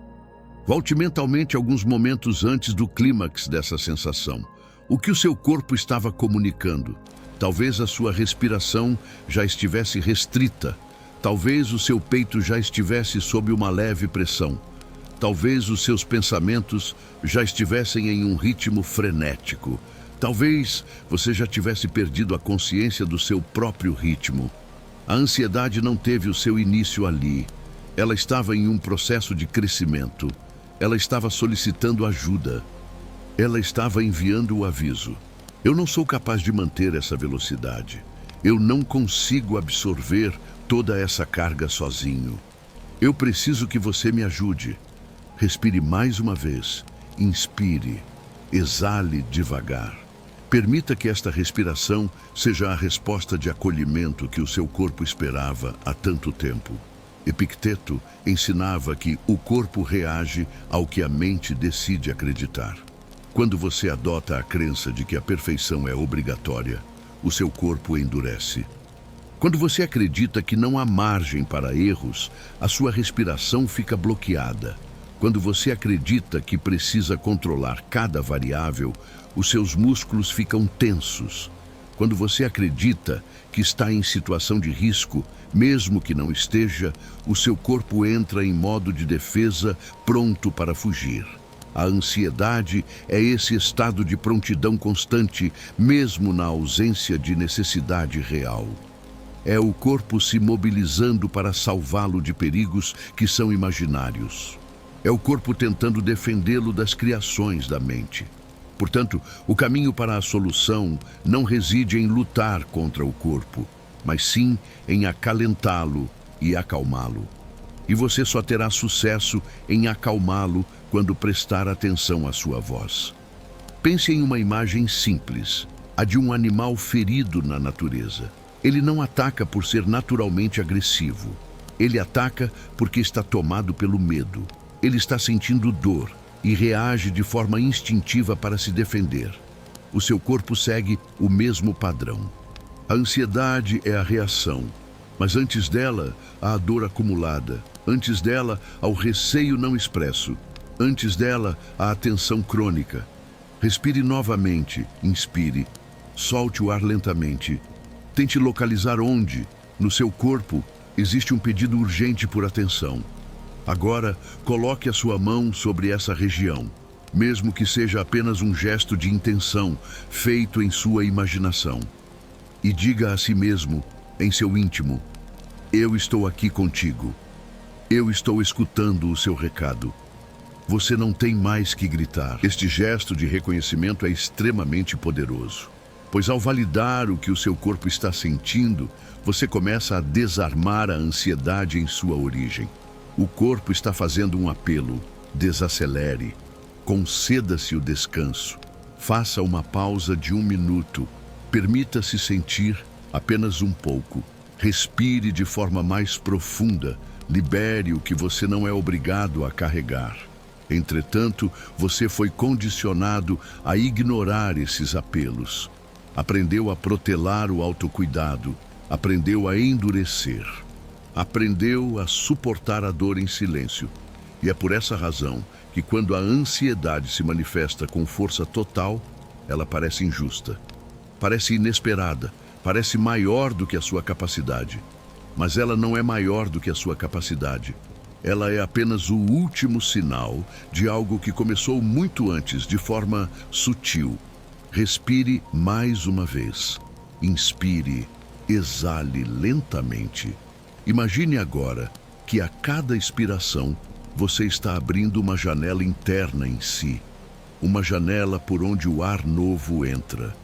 Volte mentalmente alguns momentos antes do clímax dessa sensação. O que o seu corpo estava comunicando? Talvez a sua respiração já estivesse restrita. Talvez o seu peito já estivesse sob uma leve pressão. Talvez os seus pensamentos já estivessem em um ritmo frenético. Talvez você já tivesse perdido a consciência do seu próprio ritmo. A ansiedade não teve o seu início ali. Ela estava em um processo de crescimento. Ela estava solicitando ajuda. Ela estava enviando o aviso. Eu não sou capaz de manter essa velocidade. Eu não consigo absorver toda essa carga sozinho. Eu preciso que você me ajude. Respire mais uma vez. Inspire. Exale devagar. Permita que esta respiração seja a resposta de acolhimento que o seu corpo esperava há tanto tempo. Epicteto ensinava que o corpo reage ao que a mente decide acreditar. Quando você adota a crença de que a perfeição é obrigatória, o seu corpo endurece. Quando você acredita que não há margem para erros, a sua respiração fica bloqueada. Quando você acredita que precisa controlar cada variável, os seus músculos ficam tensos. Quando você acredita que está em situação de risco, mesmo que não esteja, o seu corpo entra em modo de defesa, pronto para fugir. A ansiedade é esse estado de prontidão constante, mesmo na ausência de necessidade real. É o corpo se mobilizando para salvá-lo de perigos que são imaginários. É o corpo tentando defendê-lo das criações da mente. Portanto, o caminho para a solução não reside em lutar contra o corpo, mas sim em acalentá-lo e acalmá-lo. E você só terá sucesso em acalmá-lo quando prestar atenção à sua voz. Pense em uma imagem simples, a de um animal ferido na natureza. Ele não ataca por ser naturalmente agressivo. Ele ataca porque está tomado pelo medo. Ele está sentindo dor e reage de forma instintiva para se defender. O seu corpo segue o mesmo padrão. A ansiedade é a reação, mas antes dela, há a dor acumulada. Antes dela, há o receio não expresso. Antes dela, há a tensão crônica. Respire novamente, inspire. Solte o ar lentamente. Tente localizar onde, no seu corpo, existe um pedido urgente por atenção. Agora, coloque a sua mão sobre essa região, mesmo que seja apenas um gesto de intenção feito em sua imaginação. E diga a si mesmo, em seu íntimo: eu estou aqui contigo. Eu estou escutando o seu recado. Você não tem mais que gritar. Este gesto de reconhecimento é extremamente poderoso, pois ao validar o que o seu corpo está sentindo, você começa a desarmar a ansiedade em sua origem. O corpo está fazendo um apelo: desacelere, conceda-se o descanso, faça uma pausa de 1 minuto, permita-se sentir apenas um pouco, respire de forma mais profunda, libere o que você não é obrigado a carregar. Entretanto, você foi condicionado a ignorar esses apelos. Aprendeu a protelar o autocuidado, aprendeu a endurecer. Aprendeu a suportar a dor em silêncio. E é por essa razão que quando a ansiedade se manifesta com força total, ela parece injusta, parece inesperada, parece maior do que a sua capacidade. Mas ela não é maior do que a sua capacidade. Ela é apenas o último sinal de algo que começou muito antes, de forma sutil. Respire mais uma vez. Inspire, exale lentamente. Imagine agora que a cada expiração você está abrindo uma janela interna em si, uma janela por onde o ar novo entra,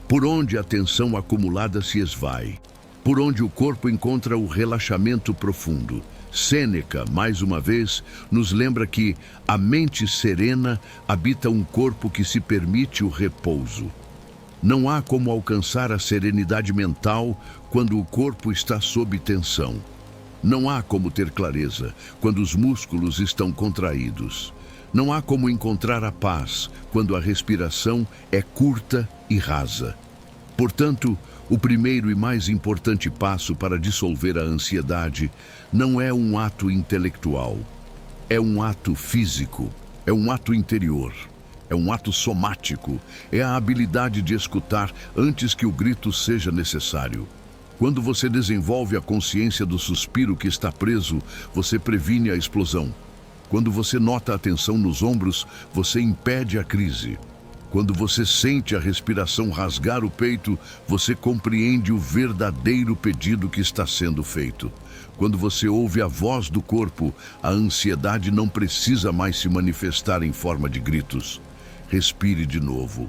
por onde a tensão acumulada se esvai, por onde o corpo encontra o relaxamento profundo. Sêneca, mais uma vez, nos lembra que a mente serena habita um corpo que se permite o repouso. Não há como alcançar a serenidade mental quando o corpo está sob tensão. Não há como ter clareza quando os músculos estão contraídos. Não há como encontrar a paz quando a respiração é curta e rasa. Portanto, o primeiro e mais importante passo para dissolver a ansiedade não é um ato intelectual. É um ato físico, é um ato interior. É um ato somático, é a habilidade de escutar antes que o grito seja necessário. Quando você desenvolve a consciência do suspiro que está preso, você previne a explosão. Quando você nota a tensão nos ombros, você impede a crise. Quando você sente a respiração rasgar o peito, você compreende o verdadeiro pedido que está sendo feito. Quando você ouve a voz do corpo, a ansiedade não precisa mais se manifestar em forma de gritos. Respire de novo.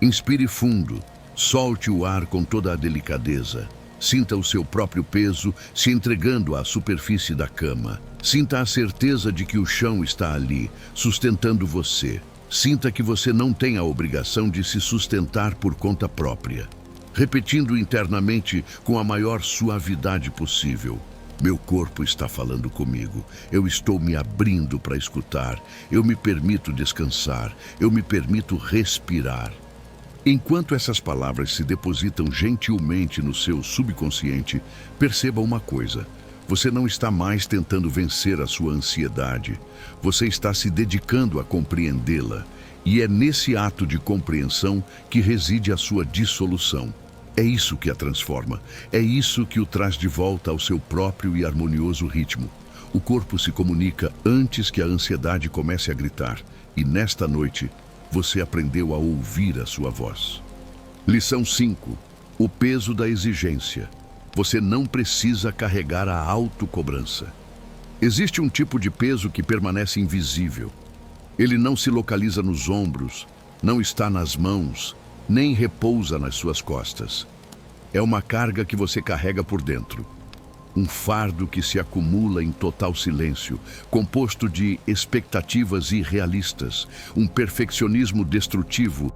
Inspire fundo. Solte o ar com toda a delicadeza. Sinta o seu próprio peso se entregando à superfície da cama. Sinta a certeza de que o chão está ali, sustentando você. Sinta que você não tem a obrigação de se sustentar por conta própria. Repetindo internamente com a maior suavidade possível: meu corpo está falando comigo. Eu estou me abrindo para escutar. Eu me permito descansar. Eu me permito respirar. Enquanto essas palavras se depositam gentilmente no seu subconsciente, perceba uma coisa: você não está mais tentando vencer a sua ansiedade. Você está se dedicando a compreendê-la. E é nesse ato de compreensão que reside a sua dissolução. É isso que a transforma. É isso que o traz de volta ao seu próprio e harmonioso ritmo. O corpo se comunica antes que a ansiedade comece a gritar. E nesta noite, você aprendeu a ouvir a sua voz. Lição 5. O peso da exigência. Você não precisa carregar a autocobrança. Existe um tipo de peso que permanece invisível. Ele não se localiza nos ombros, não está nas mãos, nem repousa nas suas costas. É uma carga que você carrega por dentro. Um fardo que se acumula em total silêncio, composto de expectativas irrealistas, um perfeccionismo destrutivo,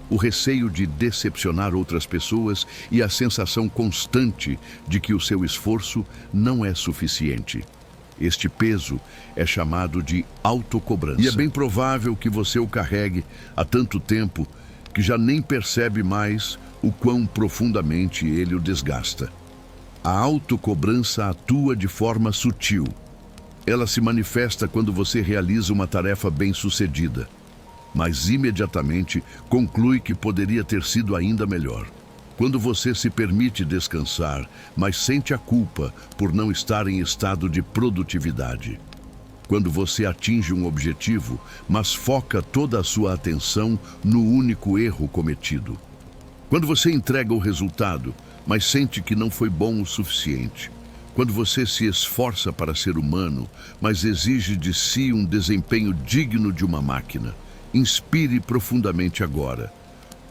o receio de decepcionar outras pessoas e a sensação constante de que o seu esforço não é suficiente. Este peso é chamado de autocobrança. E é bem provável que você o carregue há tanto tempo que já nem percebe mais o quão profundamente ele o desgasta. A autocobrança atua de forma sutil. Ela se manifesta quando você realiza uma tarefa bem-sucedida, mas imediatamente conclui que poderia ter sido ainda melhor. Quando você se permite descansar, mas sente a culpa por não estar em estado de produtividade. Quando você atinge um objetivo, mas foca toda a sua atenção no único erro cometido. Quando você entrega o resultado, mas sente que não foi bom o suficiente. Quando você se esforça para ser humano, mas exige de si um desempenho digno de uma máquina. Inspire profundamente agora.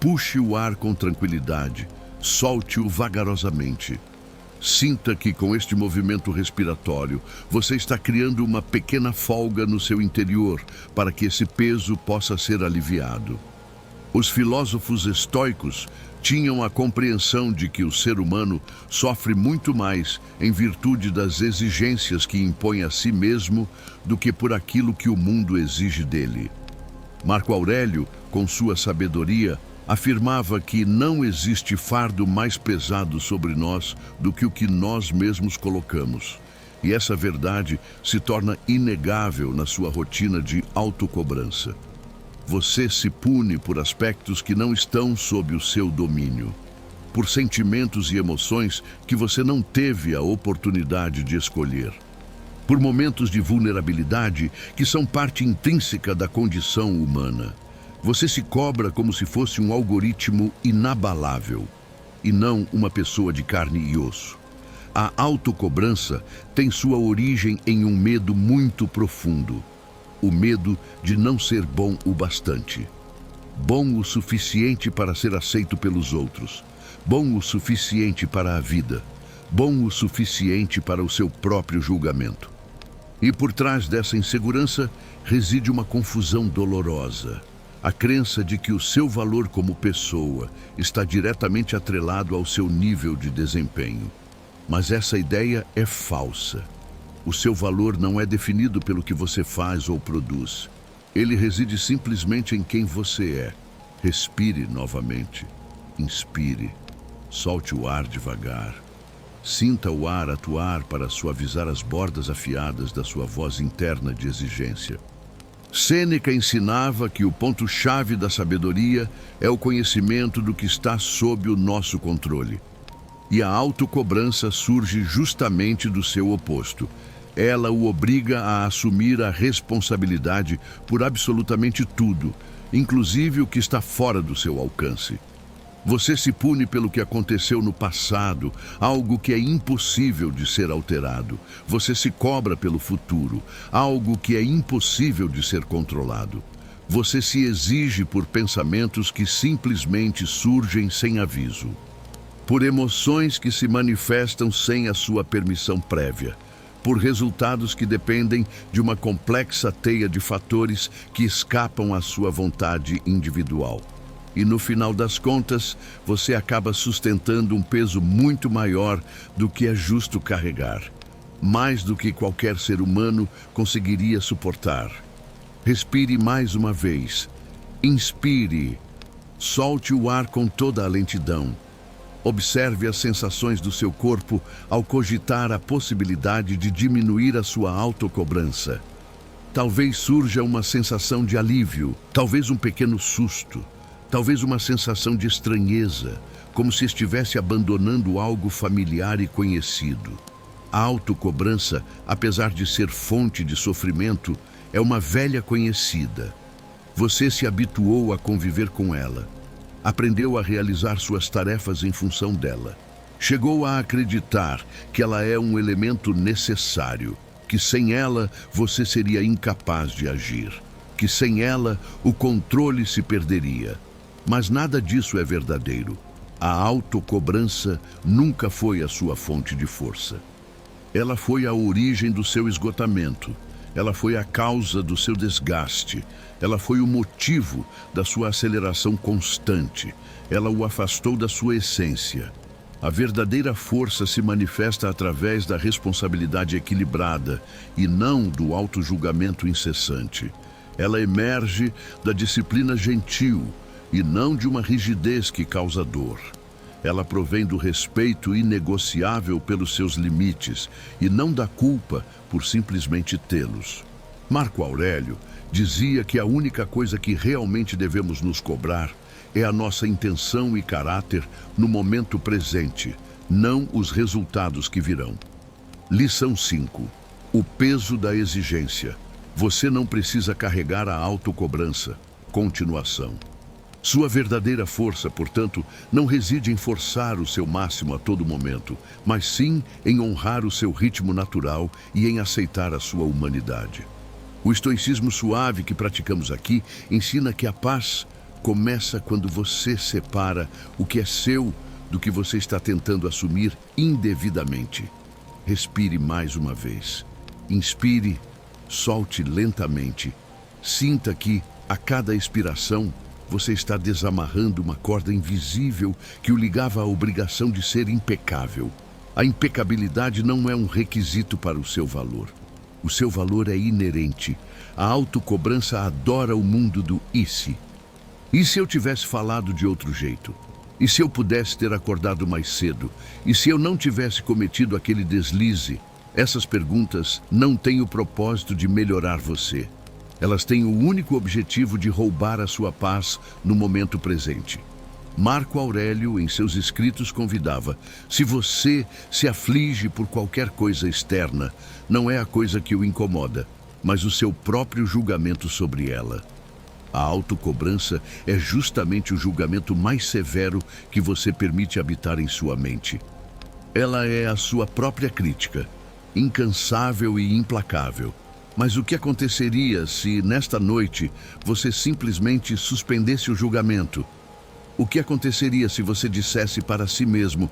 Puxe o ar com tranquilidade. Solte-o vagarosamente. Sinta que com este movimento respiratório, você está criando uma pequena folga no seu interior para que esse peso possa ser aliviado. Os filósofos estoicos tinham a compreensão de que o ser humano sofre muito mais em virtude das exigências que impõe a si mesmo do que por aquilo que o mundo exige dele. Marco Aurélio, com sua sabedoria, afirmava que não existe fardo mais pesado sobre nós do que o que nós mesmos colocamos. E essa verdade se torna inegável na sua rotina de autocobrança. Você se pune por aspectos que não estão sob o seu domínio, por sentimentos e emoções que você não teve a oportunidade de escolher, por momentos de vulnerabilidade que são parte intrínseca da condição humana. Você se cobra como se fosse um algoritmo inabalável, e não uma pessoa de carne e osso. A autocobrança tem sua origem em um medo muito profundo. O medo de não ser bom o bastante. Bom o suficiente para ser aceito pelos outros. Bom o suficiente para a vida. Bom o suficiente para o seu próprio julgamento. E por trás dessa insegurança reside uma confusão dolorosa. A crença de que o seu valor como pessoa está diretamente atrelado ao seu nível de desempenho. Mas essa ideia é falsa. O seu valor não é definido pelo que você faz ou produz. Ele reside simplesmente em quem você é. Respire novamente. Inspire. Solte o ar devagar. Sinta o ar atuar para suavizar as bordas afiadas da sua voz interna de exigência. Sêneca ensinava que o ponto-chave da sabedoria é o conhecimento do que está sob o nosso controle. E a autocobrança surge justamente do seu oposto. Ela o obriga a assumir a responsabilidade por absolutamente tudo, inclusive o que está fora do seu alcance. Você se pune pelo que aconteceu no passado, algo que é impossível de ser alterado. Você se cobra pelo futuro, algo que é impossível de ser controlado. Você se exige por pensamentos que simplesmente surgem sem aviso, por emoções que se manifestam sem a sua permissão prévia, por resultados que dependem de uma complexa teia de fatores que escapam à sua vontade individual. E no final das contas, você acaba sustentando um peso muito maior do que é justo carregar, mais do que qualquer ser humano conseguiria suportar. Respire mais uma vez. Inspire. Solte o ar com toda a lentidão. Observe as sensações do seu corpo ao cogitar a possibilidade de diminuir a sua autocobrança. Talvez surja uma sensação de alívio, talvez um pequeno susto, talvez uma sensação de estranheza, como se estivesse abandonando algo familiar e conhecido. A autocobrança, apesar de ser fonte de sofrimento, é uma velha conhecida. Você se habituou a conviver com ela. Aprendeu a realizar suas tarefas em função dela. Chegou a acreditar que ela é um elemento necessário, que sem ela você seria incapaz de agir, que sem ela o controle se perderia. Mas nada disso é verdadeiro. A autocobrança nunca foi a sua fonte de força. Ela foi a origem do seu esgotamento. Ela foi a causa do seu desgaste. Ela foi o motivo da sua aceleração constante. Ela o afastou da sua essência. A verdadeira força se manifesta através da responsabilidade equilibrada e não do autojulgamento incessante. Ela emerge da disciplina gentil e não de uma rigidez que causa dor. Ela provém do respeito inegociável pelos seus limites e não da culpa por simplesmente tê-los. Marco Aurélio dizia que a única coisa que realmente devemos nos cobrar é a nossa intenção e caráter no momento presente, não os resultados que virão. Lição 5. O peso da exigência. Você não precisa carregar a autocobrança. Continuação. Sua verdadeira força, portanto, não reside em forçar o seu máximo a todo momento, mas sim em honrar o seu ritmo natural e em aceitar a sua humanidade. O estoicismo suave que praticamos aqui ensina que a paz começa quando você separa o que é seu do que você está tentando assumir indevidamente. Respire mais uma vez. Inspire, solte lentamente. Sinta que, a cada expiração, você está desamarrando uma corda invisível que o ligava à obrigação de ser impecável. A impecabilidade não é um requisito para o seu valor. O seu valor é inerente. A autocobrança adora o mundo do e se. E se eu tivesse falado de outro jeito? E se eu pudesse ter acordado mais cedo? E se eu não tivesse cometido aquele deslize? Essas perguntas não têm o propósito de melhorar você. Elas têm o único objetivo de roubar a sua paz no momento presente. Marco Aurélio, em seus escritos, convidava: se você se aflige por qualquer coisa externa, não é a coisa que o incomoda, mas o seu próprio julgamento sobre ela. A autocobrança é justamente o julgamento mais severo que você permite habitar em sua mente. Ela é a sua própria crítica, incansável e implacável. Mas o que aconteceria se, nesta noite, você simplesmente suspendesse o julgamento? O que aconteceria se você dissesse para si mesmo: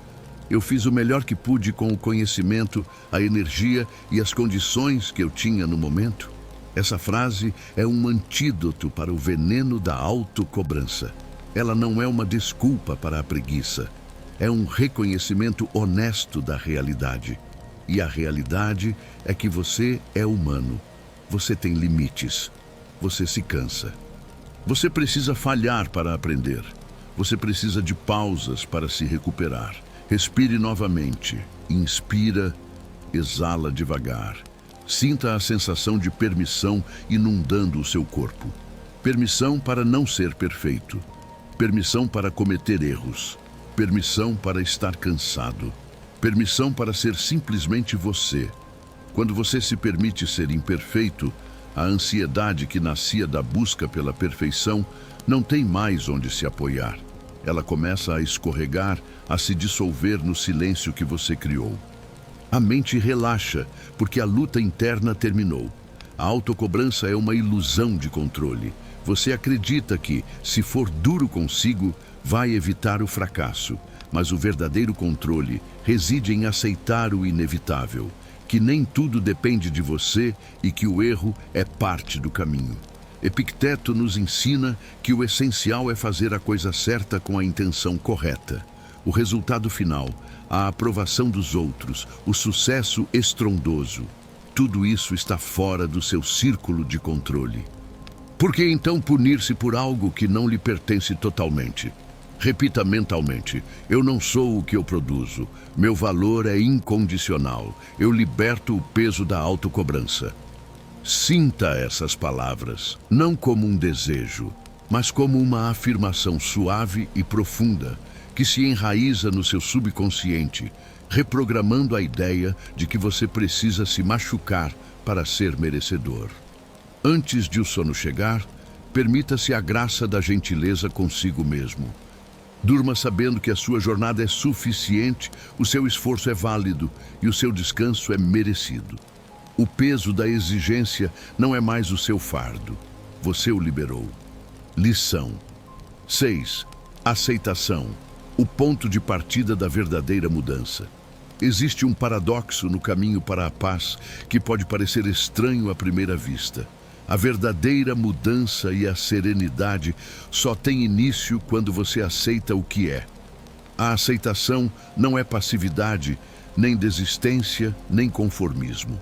eu fiz o melhor que pude com o conhecimento, a energia e as condições que eu tinha no momento? Essa frase é um antídoto para o veneno da autocobrança. Ela não é uma desculpa para a preguiça. É um reconhecimento honesto da realidade. E a realidade é que você é humano. Você tem limites. Você se cansa. Você precisa falhar para aprender. Você precisa de pausas para se recuperar. Respire novamente. Inspira, exala devagar. Sinta a sensação de permissão inundando o seu corpo. Permissão para não ser perfeito. Permissão para cometer erros. Permissão para estar cansado. Permissão para ser simplesmente você. Quando você se permite ser imperfeito, a ansiedade que nascia da busca pela perfeição não tem mais onde se apoiar. Ela começa a escorregar, a se dissolver no silêncio que você criou. A mente relaxa, porque a luta interna terminou. A autocobrança é uma ilusão de controle. Você acredita que, se for duro consigo, vai evitar o fracasso. Mas o verdadeiro controle reside em aceitar o inevitável, que nem tudo depende de você e que o erro é parte do caminho. Epicteto nos ensina que o essencial é fazer a coisa certa com a intenção correta. O resultado final, a aprovação dos outros, o sucesso estrondoso, tudo isso está fora do seu círculo de controle. Por que então punir-se por algo que não lhe pertence totalmente? Repita mentalmente: eu não sou o que eu produzo. Meu valor é incondicional. Eu liberto o peso da autocobrança. Sinta essas palavras, não como um desejo, mas como uma afirmação suave e profunda, que se enraiza no seu subconsciente, reprogramando a ideia de que você precisa se machucar para ser merecedor. Antes de o sono chegar, permita-se a graça da gentileza consigo mesmo. Durma sabendo que a sua jornada é suficiente, o seu esforço é válido e o seu descanso é merecido. O peso da exigência não é mais o seu fardo. Você o liberou. Lição 6. Aceitação. O ponto de partida da verdadeira mudança. Existe um paradoxo no caminho para a paz que pode parecer estranho à primeira vista. A verdadeira mudança e a serenidade só têm início quando você aceita o que é. A aceitação não é passividade, nem desistência, nem conformismo.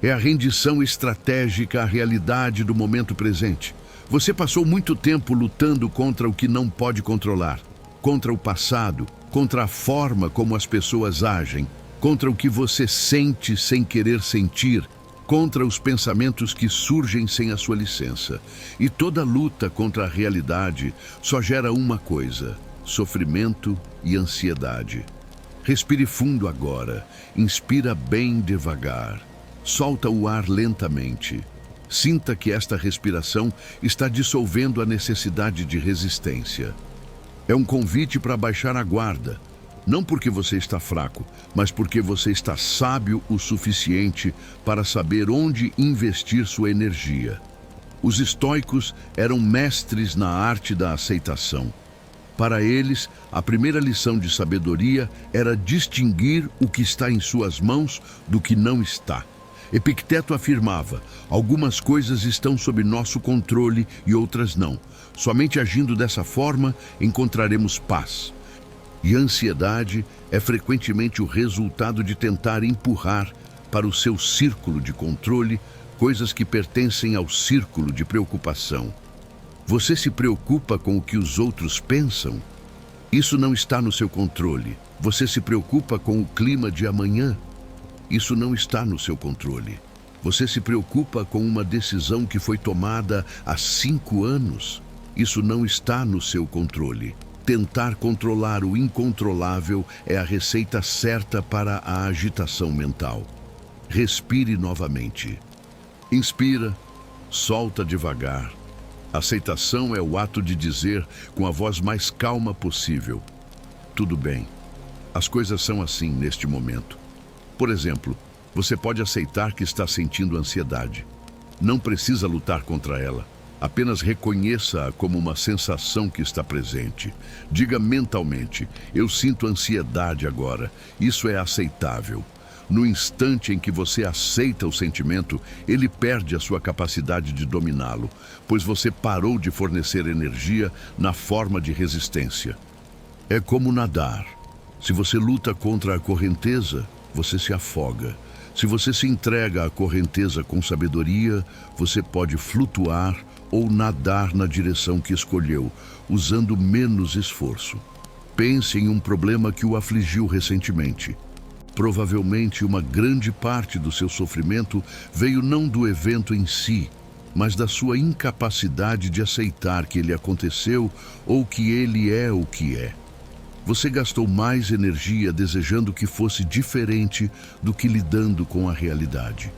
É a rendição estratégica à realidade do momento presente. Você passou muito tempo lutando contra o que não pode controlar, contra o passado, contra a forma como as pessoas agem, contra o que você sente sem querer sentir, contra os pensamentos que surgem sem a sua licença. E toda luta contra a realidade só gera uma coisa: sofrimento e ansiedade. Respire fundo agora, inspira bem devagar, solta o ar lentamente. Sinta que esta respiração está dissolvendo a necessidade de resistência. É um convite para baixar a guarda, não porque você está fraco, mas porque você está sábio o suficiente para saber onde investir sua energia. Os estoicos eram mestres na arte da aceitação. Para eles, a primeira lição de sabedoria era distinguir o que está em suas mãos do que não está. Epicteto afirmava: algumas coisas estão sob nosso controle e outras não. Somente agindo dessa forma encontraremos paz. E a ansiedade é frequentemente o resultado de tentar empurrar para o seu círculo de controle coisas que pertencem ao círculo de preocupação. Você se preocupa com o que os outros pensam? Isso não está no seu controle. Você se preocupa com o clima de amanhã? Isso não está no seu controle. Você se preocupa com uma decisão que foi tomada há 5 anos? Isso não está no seu controle. Tentar controlar o incontrolável é a receita certa para a agitação mental. Respire novamente. Inspira, solta devagar. Aceitação é o ato de dizer com a voz mais calma possível: tudo bem, as coisas são assim neste momento. Por exemplo, você pode aceitar que está sentindo ansiedade. Não precisa lutar contra ela. Apenas reconheça-a como uma sensação que está presente. Diga mentalmente: eu sinto ansiedade agora. Isso é aceitável. No instante em que você aceita o sentimento, ele perde a sua capacidade de dominá-lo, pois você parou de fornecer energia na forma de resistência. É como nadar. Se você luta contra a correnteza, você se afoga. Se você se entrega à correnteza com sabedoria, você pode flutuar ou nadar na direção que escolheu, usando menos esforço. Pense em um problema que o afligiu recentemente. Provavelmente uma grande parte do seu sofrimento veio não do evento em si, mas da sua incapacidade de aceitar que ele aconteceu ou que ele é o que é. Você gastou mais energia desejando que fosse diferente do que lidando com a realidade.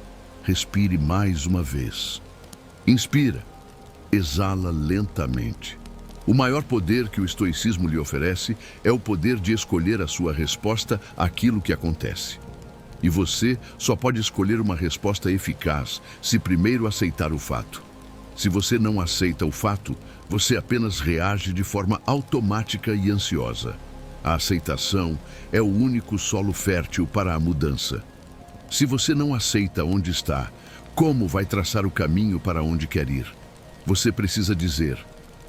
Respire mais uma vez. Inspira. Exala lentamente. O maior poder que o estoicismo lhe oferece é o poder de escolher a sua resposta àquilo que acontece. E você só pode escolher uma resposta eficaz se primeiro aceitar o fato. Se você não aceita o fato, você apenas reage de forma automática e ansiosa. A aceitação é o único solo fértil para a mudança. Se você não aceita onde está, como vai traçar o caminho para onde quer ir? Você precisa dizer: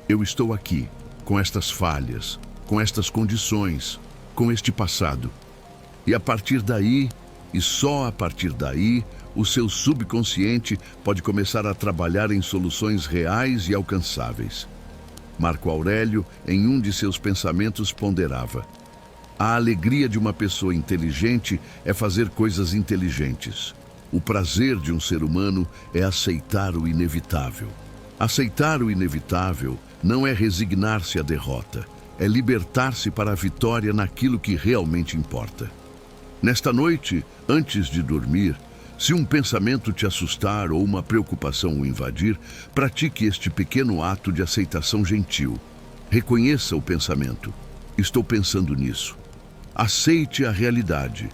eu estou aqui, com estas falhas, com estas condições, com este passado. E a partir daí, e só a partir daí, o seu subconsciente pode começar a trabalhar em soluções reais e alcançáveis. Marco Aurélio, em um de seus pensamentos, ponderava: a alegria de uma pessoa inteligente é fazer coisas inteligentes. O prazer de um ser humano é aceitar o inevitável. Aceitar o inevitável não é resignar-se à derrota, é libertar-se para a vitória naquilo que realmente importa. Nesta noite, antes de dormir, se um pensamento te assustar ou uma preocupação o invadir, pratique este pequeno ato de aceitação gentil. Reconheça o pensamento. Estou pensando nisso. Aceite a realidade.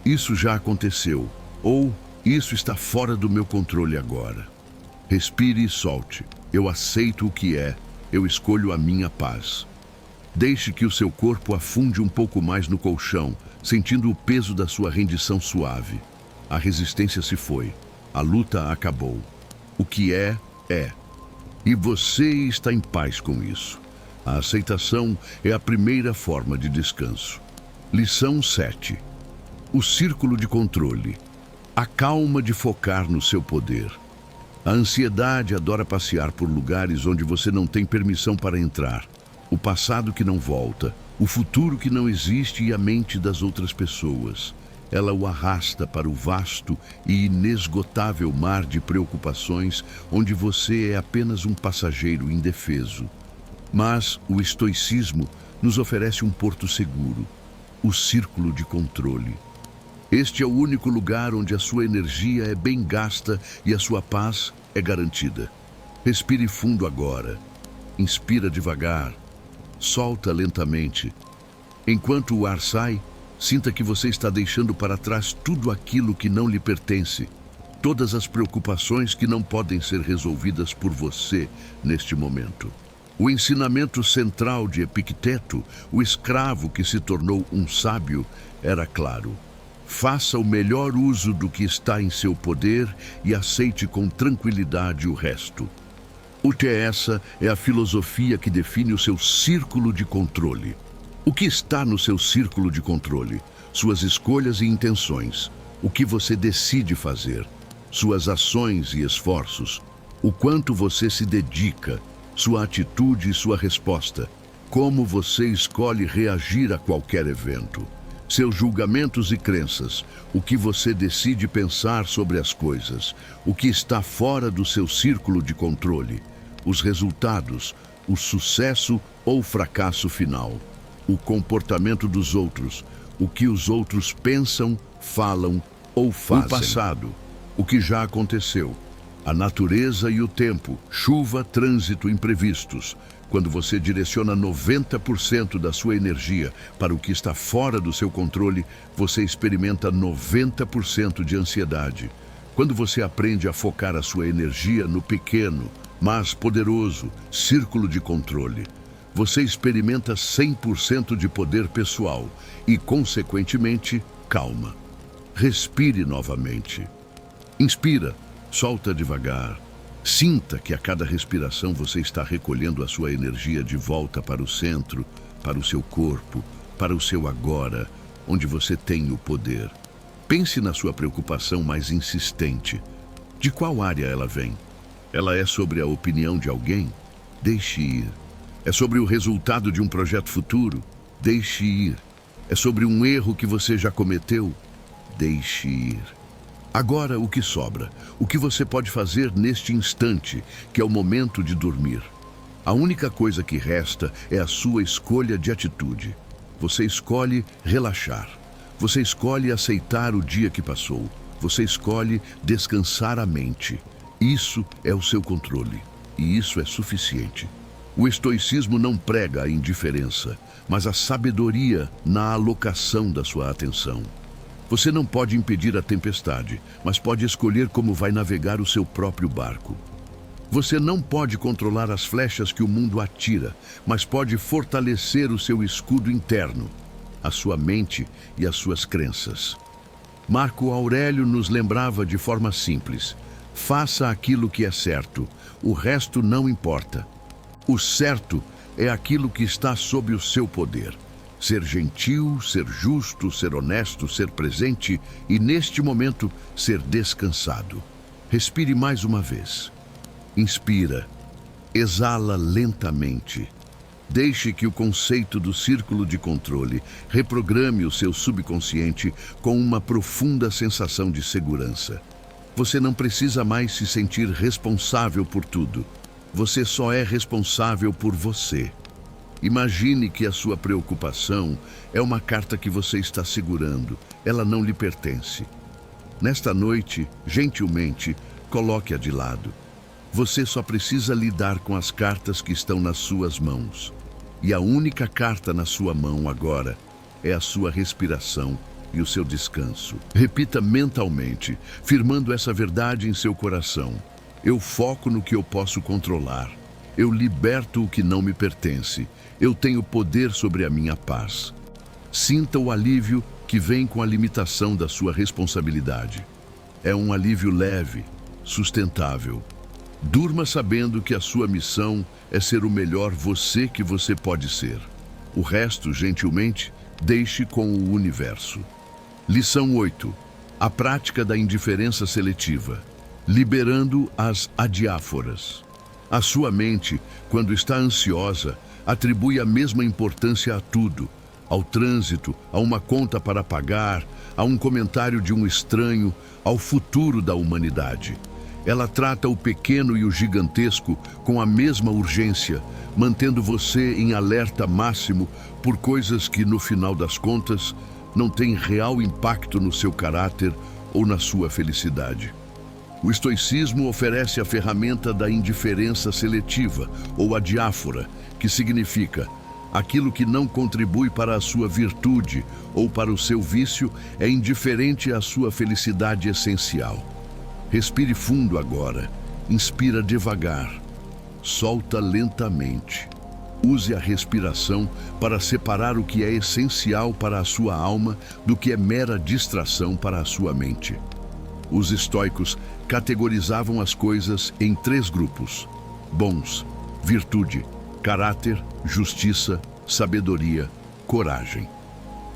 Isso já aconteceu. Ou isso está fora do meu controle agora. Respire e solte. Eu aceito o que é. Eu escolho a minha paz. Deixe que o seu corpo afunde um pouco mais no colchão, sentindo o peso da sua rendição suave. A resistência se foi. A luta acabou. O que é, é. E você está em paz com isso. A aceitação é a primeira forma de descanso. Lição 7. O círculo de controle. A calma de focar no seu poder. A ansiedade adora passear por lugares onde você não tem permissão para entrar. O passado que não volta, o futuro que não existe e a mente das outras pessoas. Ela o arrasta para o vasto e inesgotável mar de preocupações onde você é apenas um passageiro indefeso. Mas o estoicismo nos oferece um porto seguro, o círculo de controle. Este é o único lugar onde a sua energia é bem gasta e a sua paz é garantida. Respire fundo agora. Inspira devagar. Solta lentamente. Enquanto o ar sai, sinta que você está deixando para trás tudo aquilo que não lhe pertence. Todas as preocupações que não podem ser resolvidas por você neste momento. O ensinamento central de Epicteto, o escravo que se tornou um sábio, era claro. Faça o melhor uso do que está em seu poder e aceite com tranquilidade o resto. Essa é a filosofia que define o seu círculo de controle. O que está no seu círculo de controle? Suas escolhas e intenções. O que você decide fazer. Suas ações e esforços. O quanto você se dedica. Sua atitude e sua resposta. Como você escolhe reagir a qualquer evento. Seus julgamentos e crenças. O que você decide pensar sobre as coisas. O que está fora do seu círculo de controle. Os resultados, o sucesso ou fracasso final, o comportamento dos outros, o que os outros pensam, falam ou fazem. O passado, o que já aconteceu, a natureza e o tempo, chuva, trânsito, imprevistos. Quando você direciona 90% da sua energia para o que está fora do seu controle, você experimenta 90% de ansiedade. Quando você aprende a focar a sua energia no pequeno, mas poderoso círculo de controle, você experimenta 100% de poder pessoal e, consequentemente, calma. Respire novamente. Inspira, solta devagar. Sinta que a cada respiração você está recolhendo a sua energia de volta para o centro, para o seu corpo, para o seu agora, onde você tem o poder. Pense na sua preocupação mais insistente. De qual área ela vem? Ela é sobre a opinião de alguém? Deixe ir. É sobre o resultado de um projeto futuro? Deixe ir. É sobre um erro que você já cometeu? Deixe ir. Agora, o que sobra? O que você pode fazer neste instante, que é o momento de dormir? A única coisa que resta é a sua escolha de atitude. Você escolhe relaxar. Você escolhe aceitar o dia que passou. Você escolhe descansar a mente. Isso é o seu controle, e isso é suficiente. O estoicismo não prega a indiferença, mas a sabedoria na alocação da sua atenção. Você não pode impedir a tempestade, mas pode escolher como vai navegar o seu próprio barco. Você não pode controlar as flechas que o mundo atira, mas pode fortalecer o seu escudo interno, a sua mente e as suas crenças. Marco Aurélio nos lembrava de forma simples: faça aquilo que é certo, o resto não importa. O certo é aquilo que está sob o seu poder. Ser gentil, ser justo, ser honesto, ser presente e, neste momento, ser descansado. Respire mais uma vez. Inspira. Exala lentamente. Deixe que o conceito do círculo de controle reprograme o seu subconsciente com uma profunda sensação de segurança. Você não precisa mais se sentir responsável por tudo. Você só é responsável por você. Imagine que a sua preocupação é uma carta que você está segurando. Ela não lhe pertence. Nesta noite, gentilmente, coloque-a de lado. Você só precisa lidar com as cartas que estão nas suas mãos. E a única carta na sua mão agora é a sua respiração e o seu descanso. Repita mentalmente, firmando essa verdade em seu coração. Eu foco no que eu posso controlar. Eu liberto o que não me pertence. Eu tenho poder sobre a minha paz. Sinta o alívio que vem com a limitação da sua responsabilidade. É um alívio leve, sustentável. Durma sabendo que a sua missão é ser o melhor você que você pode ser. O resto, gentilmente, deixe com o universo. Lição 8. A prática da indiferença seletiva. Liberando as adiáforas. A sua mente, quando está ansiosa, atribui a mesma importância a tudo. Ao trânsito, a uma conta para pagar, a um comentário de um estranho, ao futuro da humanidade. Ela trata o pequeno e o gigantesco com a mesma urgência, mantendo você em alerta máximo por coisas que, no final das contas, não têm real impacto no seu caráter ou na sua felicidade. O estoicismo oferece a ferramenta da indiferença seletiva, ou adiáfora, que significa: aquilo que não contribui para a sua virtude ou para o seu vício é indiferente à sua felicidade essencial. Respire fundo agora. Inspira devagar. Solta lentamente. Use a respiração para separar o que é essencial para a sua alma do que é mera distração para a sua mente. Os estoicos categorizavam as coisas em 3 grupos: bons, virtude, caráter, justiça, sabedoria, coragem.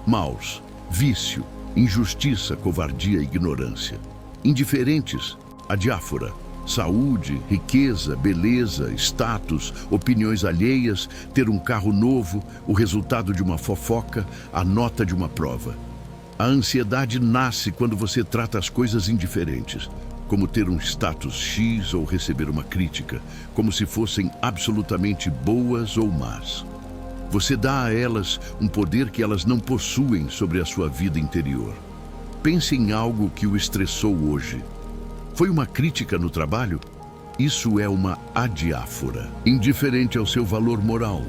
Maus, vício, injustiça, covardia e ignorância. Indiferentes, adiáfora, saúde, riqueza, beleza, status, opiniões alheias, ter um carro novo, o resultado de uma fofoca, a nota de uma prova. A ansiedade nasce quando você trata as coisas indiferentes, como ter um status X ou receber uma crítica, como se fossem absolutamente boas ou más. Você dá a elas um poder que elas não possuem sobre a sua vida interior. Pense em algo que o estressou hoje. Foi uma crítica no trabalho? Isso é uma adiáfora, indiferente ao seu valor moral.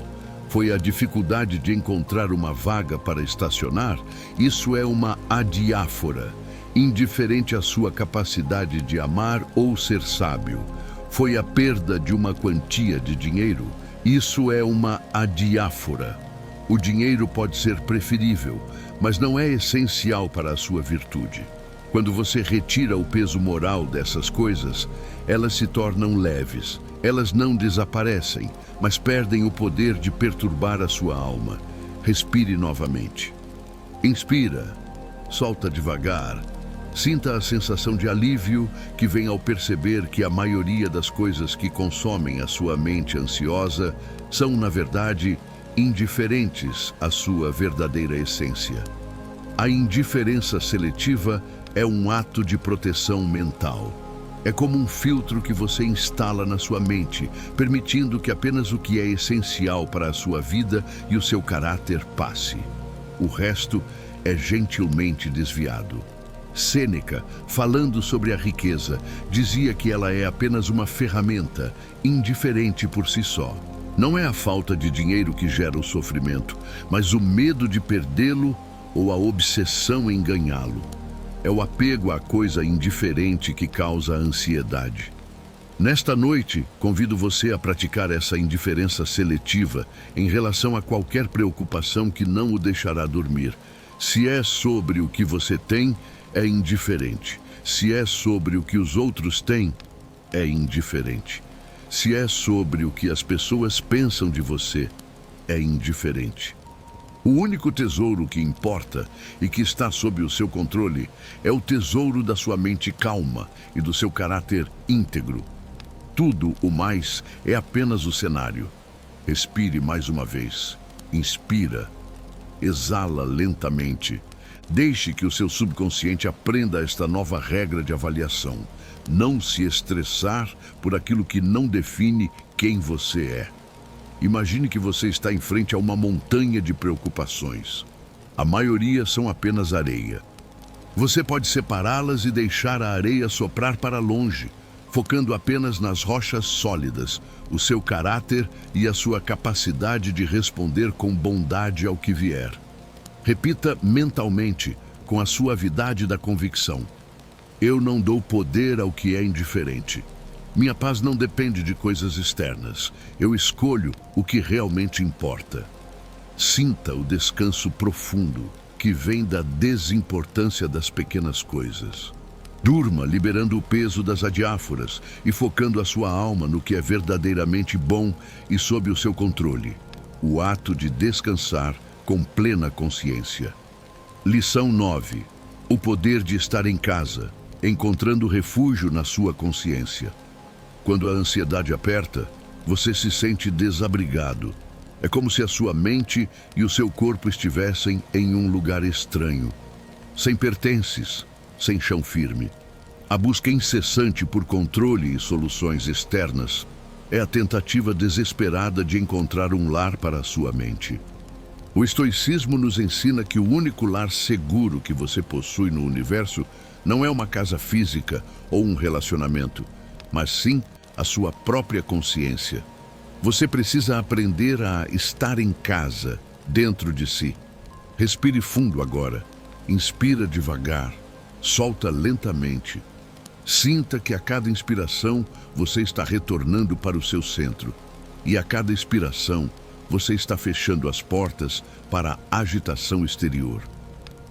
Foi a dificuldade de encontrar uma vaga para estacionar? Isso é uma adiáfora, indiferente à sua capacidade de amar ou ser sábio. Foi a perda de uma quantia de dinheiro? Isso é uma adiáfora. O dinheiro pode ser preferível, mas não é essencial para a sua virtude. Quando você retira o peso moral dessas coisas, elas se tornam leves. Elas não desaparecem, mas perdem o poder de perturbar a sua alma. Respire novamente. Inspira, solta devagar. Sinta a sensação de alívio que vem ao perceber que a maioria das coisas que consomem a sua mente ansiosa são, na verdade, indiferentes à sua verdadeira essência. A indiferença seletiva é um ato de proteção mental. É como um filtro que você instala na sua mente, permitindo que apenas o que é essencial para a sua vida e o seu caráter passe. O resto é gentilmente desviado. Sêneca, falando sobre a riqueza, dizia que ela é apenas uma ferramenta, indiferente por si só. Não é a falta de dinheiro que gera o sofrimento, mas o medo de perdê-lo ou a obsessão em ganhá-lo. É o apego à coisa indiferente que causa a ansiedade. Nesta noite, convido você a praticar essa indiferença seletiva em relação a qualquer preocupação que não o deixará dormir. Se é sobre o que você tem, é indiferente. Se é sobre o que os outros têm, é indiferente. Se é sobre o que as pessoas pensam de você, é indiferente. O único tesouro que importa e que está sob o seu controle é o tesouro da sua mente calma e do seu caráter íntegro. Tudo o mais é apenas o cenário. Respire mais uma vez. Inspira. Exala lentamente. Deixe que o seu subconsciente aprenda esta nova regra de avaliação. Não se estressar por aquilo que não define quem você é. Imagine que você está em frente a uma montanha de preocupações. A maioria são apenas areia. Você pode separá-las e deixar a areia soprar para longe, focando apenas nas rochas sólidas, o seu caráter e a sua capacidade de responder com bondade ao que vier. Repita mentalmente, com a suavidade da convicção: eu não dou poder ao que é indiferente. Minha paz não depende de coisas externas. Eu escolho o que realmente importa. Sinta o descanso profundo que vem da desimportância das pequenas coisas. Durma liberando o peso das adiáforas e focando a sua alma no que é verdadeiramente bom e sob o seu controle. O ato de descansar com plena consciência. Lição 9. O poder de estar em casa, encontrando refúgio na sua consciência. Quando a ansiedade aperta, você se sente desabrigado. É como se a sua mente e o seu corpo estivessem em um lugar estranho, sem pertences, sem chão firme. A busca incessante por controle e soluções externas é a tentativa desesperada de encontrar um lar para a sua mente. O estoicismo nos ensina que o único lar seguro que você possui no universo não é uma casa física ou um relacionamento, mas sim a sua própria consciência. Você precisa aprender a estar em casa, dentro de si. Respire fundo agora. Inspira devagar. Solta lentamente. Sinta que a cada inspiração você está retornando para o seu centro. E a cada expiração você está fechando as portas para a agitação exterior.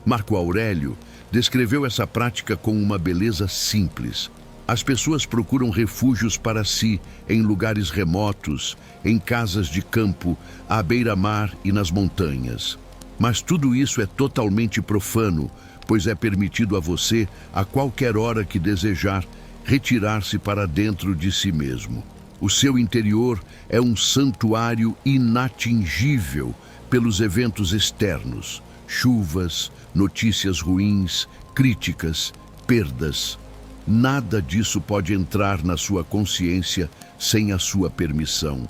Marco Aurélio descreveu essa prática com uma beleza simples. As pessoas procuram refúgios para si em lugares remotos, em casas de campo, à beira-mar e nas montanhas. Mas tudo isso é totalmente profano, pois é permitido a você, a qualquer hora que desejar, retirar-se para dentro de si mesmo. O seu interior é um santuário inatingível pelos eventos externos, chuvas, notícias ruins, críticas, perdas. Nada disso pode entrar na sua consciência sem a sua permissão.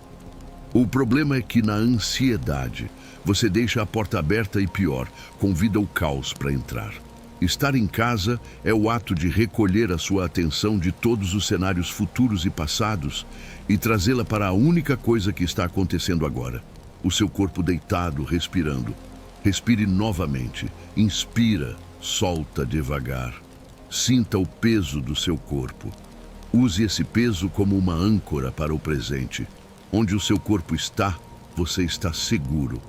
O problema é que na ansiedade, você deixa a porta aberta e pior, convida o caos para entrar. Estar em casa é o ato de recolher a sua atenção de todos os cenários futuros e passados e trazê-la para a única coisa que está acontecendo agora. O seu corpo deitado, respirando. Respire novamente. Inspira, solta devagar. Sinta o peso do seu corpo. Use esse peso como uma âncora para o presente. Onde o seu corpo está, você está seguro.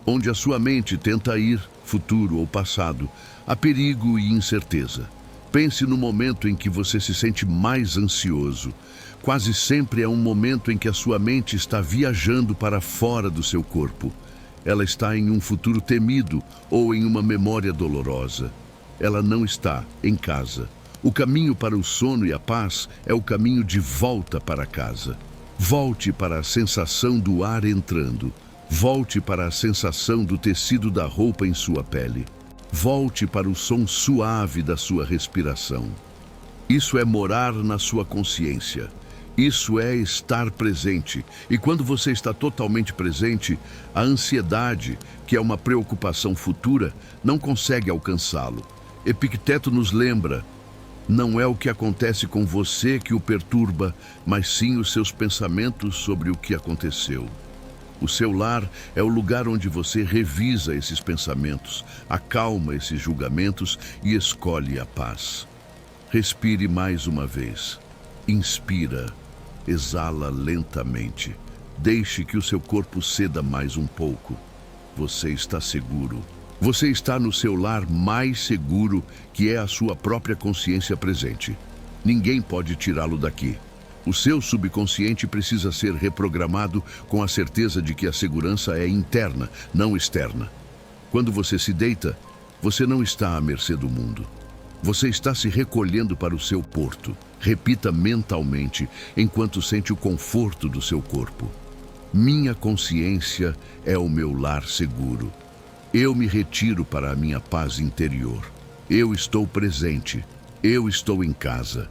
Onde a sua mente tenta ir, futuro ou passado, há perigo e incerteza. Pense no momento em que você se sente mais ansioso. Quase sempre é um momento em que a sua mente está viajando para fora do seu corpo. Ela está em um futuro temido ou em uma memória dolorosa. Ela não está em casa. O caminho para o sono e a paz é o caminho de volta para casa. Volte para a sensação do ar entrando. Volte para a sensação do tecido da roupa em sua pele. Volte para o som suave da sua respiração. Isso é morar na sua consciência. Isso é estar presente. E quando você está totalmente presente, a ansiedade, que é uma preocupação futura, não consegue alcançá-lo. Epicteto nos lembra: não é o que acontece com você que o perturba, mas sim os seus pensamentos sobre o que aconteceu. O seu lar é o lugar onde você revisa esses pensamentos, acalma esses julgamentos e escolhe a paz. Respire mais uma vez. Inspira, exala lentamente. Deixe que o seu corpo ceda mais um pouco. Você está seguro. Você está no seu lar mais seguro, que é a sua própria consciência presente. Ninguém pode tirá-lo daqui. O seu subconsciente precisa ser reprogramado com a certeza de que a segurança é interna, não externa. Quando você se deita, você não está à mercê do mundo. Você está se recolhendo para o seu porto. Repita mentalmente, enquanto sente o conforto do seu corpo. Minha consciência é o meu lar seguro. Eu me retiro para a minha paz interior. Eu estou presente. Eu estou em casa.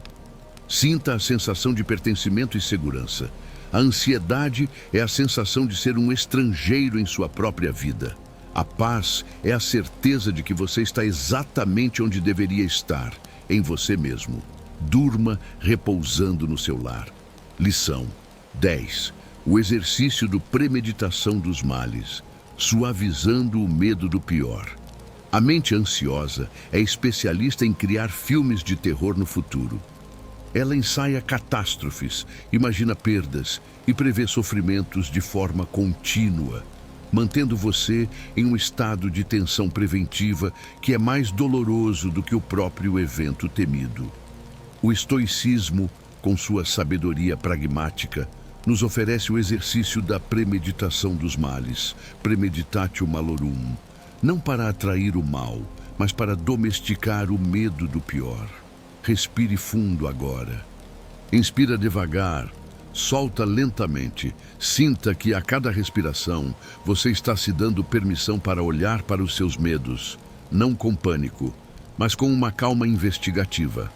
Sinta a sensação de pertencimento e segurança. A ansiedade é a sensação de ser um estrangeiro em sua própria vida. A paz é a certeza de que você está exatamente onde deveria estar, em você mesmo. Durma repousando no seu lar. Lição 10. O exercício do premeditação dos males, suavizando o medo do pior. A mente ansiosa é especialista em criar filmes de terror no futuro. Ela ensaia catástrofes, imagina perdas e prevê sofrimentos de forma contínua, mantendo você em um estado de tensão preventiva que é mais doloroso do que o próprio evento temido. O estoicismo, com sua sabedoria pragmática, nos oferece o exercício da premeditação dos males, premeditatio malorum, não para atrair o mal, mas para domesticar o medo do pior. Respire fundo agora. Inspira devagar, solta lentamente. Sinta que a cada respiração você está se dando permissão para olhar para os seus medos, não com pânico, mas com uma calma investigativa.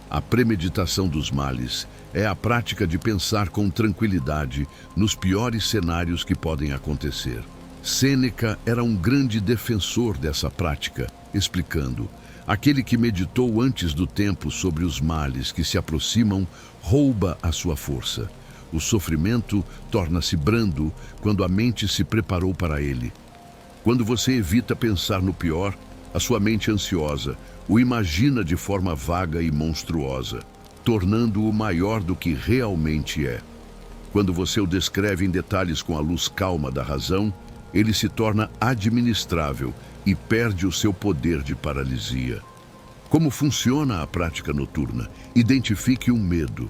A premeditação dos males é a prática de pensar com tranquilidade nos piores cenários que podem acontecer. Sêneca era um grande defensor dessa prática, explicando: aquele que meditou antes do tempo sobre os males que se aproximam rouba a sua força. O sofrimento torna-se brando quando a mente se preparou para ele. Quando você evita pensar no pior, a sua mente ansiosa o imagina de forma vaga e monstruosa, tornando-o maior do que realmente é. Quando você o descreve em detalhes com a luz calma da razão, ele se torna administrável e perde o seu poder de paralisia. Como funciona a prática noturna? Identifique um medo.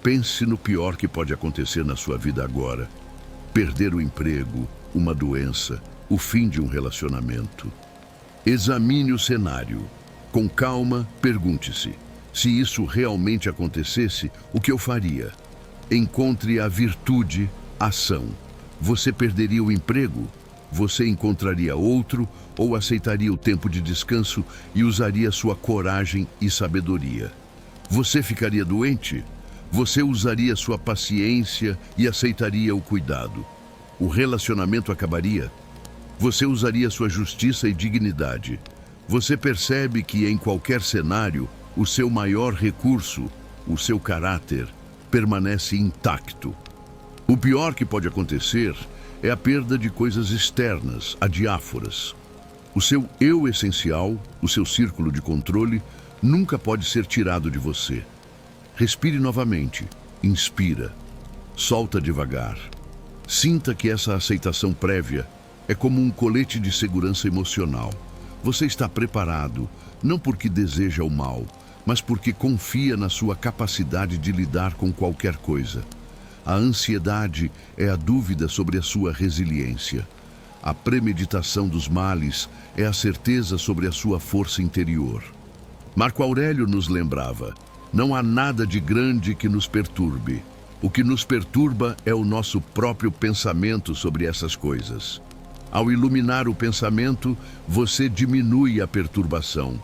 Pense no pior que pode acontecer na sua vida agora. Perder o emprego, uma doença, o fim de um relacionamento. Examine o cenário. Com calma, pergunte-se: se isso realmente acontecesse, o que eu faria? Encontre a virtude, ação. Você perderia o emprego? Você encontraria outro ou aceitaria o tempo de descanso e usaria sua coragem e sabedoria? Você ficaria doente? Você usaria sua paciência e aceitaria o cuidado? O relacionamento acabaria? Você usaria sua justiça e dignidade? Você percebe que em qualquer cenário, o seu maior recurso, o seu caráter, permanece intacto. O pior que pode acontecer é a perda de coisas externas, adiáforas. O seu eu essencial, o seu círculo de controle, nunca pode ser tirado de você. Respire novamente, inspira, solta devagar. Sinta que essa aceitação prévia é como um colete de segurança emocional. Você está preparado, não porque deseja o mal, mas porque confia na sua capacidade de lidar com qualquer coisa. A ansiedade é a dúvida sobre a sua resiliência. A premeditação dos males é a certeza sobre a sua força interior. Marco Aurélio nos lembrava: não há nada de grande que nos perturbe. O que nos perturba é o nosso próprio pensamento sobre essas coisas. Ao iluminar o pensamento, você diminui a perturbação.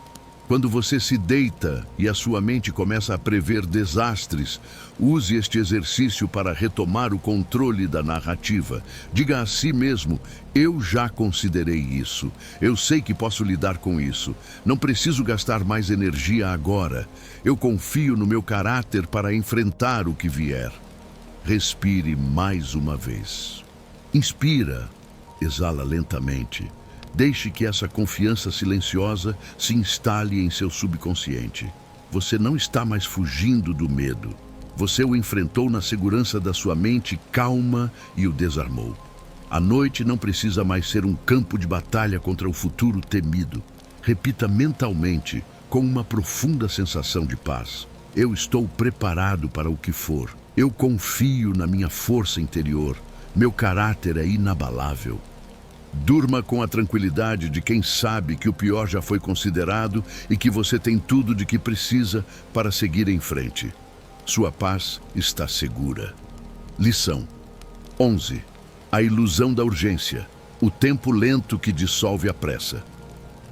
Quando você se deita e a sua mente começa a prever desastres, use este exercício para retomar o controle da narrativa. Diga a si mesmo: eu já considerei isso. Eu sei que posso lidar com isso. Não preciso gastar mais energia agora. Eu confio no meu caráter para enfrentar o que vier. Respire mais uma vez. Inspira. Exala lentamente. Deixe que essa confiança silenciosa se instale em seu subconsciente. Você não está mais fugindo do medo. Você o enfrentou na segurança da sua mente calma e o desarmou. A noite não precisa mais ser um campo de batalha contra o futuro temido. Repita mentalmente, com uma profunda sensação de paz: eu estou preparado para o que for. Eu confio na minha força interior. Meu caráter é inabalável. Durma com a tranquilidade de quem sabe que o pior já foi considerado e que você tem tudo de que precisa para seguir em frente. Sua paz está segura. Lição 11. A ilusão da urgência, o tempo lento que dissolve a pressa.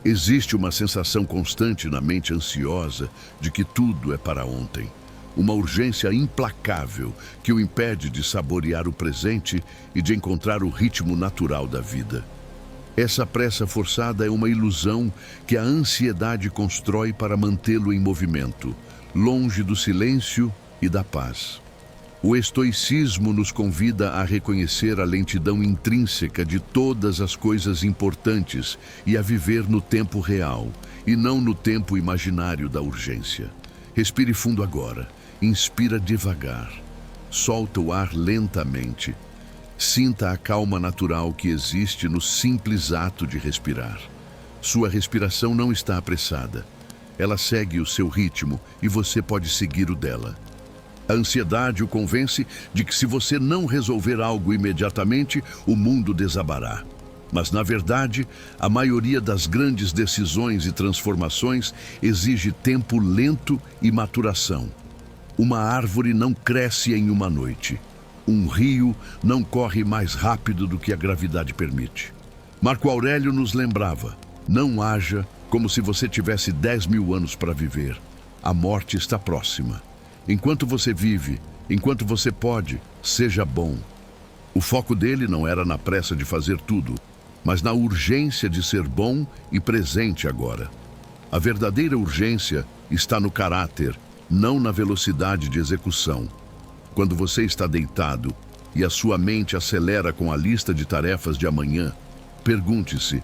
Existe uma sensação constante na mente ansiosa de que tudo é para ontem. uma urgência implacável que o impede de saborear o presente e de encontrar o ritmo natural da vida. Essa pressa forçada é uma ilusão que a ansiedade constrói para mantê-lo em movimento, longe do silêncio e da paz. O estoicismo nos convida a reconhecer a lentidão intrínseca de todas as coisas importantes e a viver no tempo real, e não no tempo imaginário da urgência. Respire fundo agora, inspira devagar, solta o ar lentamente. Sinta a calma natural que existe no simples ato de respirar. Sua respiração não está apressada. Ela segue o seu ritmo e você pode seguir o dela. A ansiedade o convence de que se você não resolver algo imediatamente, o mundo desabará. Mas, na verdade, a maioria das grandes decisões e transformações exige tempo lento e maturação. Uma árvore não cresce em uma noite. Um rio não corre mais rápido do que a gravidade permite. Marco Aurélio nos lembrava: não haja como se você tivesse 10.000 anos para viver. A morte está próxima. Enquanto você vive, enquanto você pode, seja bom. O foco dele não era na pressa de fazer tudo, mas na urgência de ser bom e presente agora. A verdadeira urgência está no caráter, não na velocidade de execução. Quando você está deitado e a sua mente acelera com a lista de tarefas de amanhã, pergunte-se: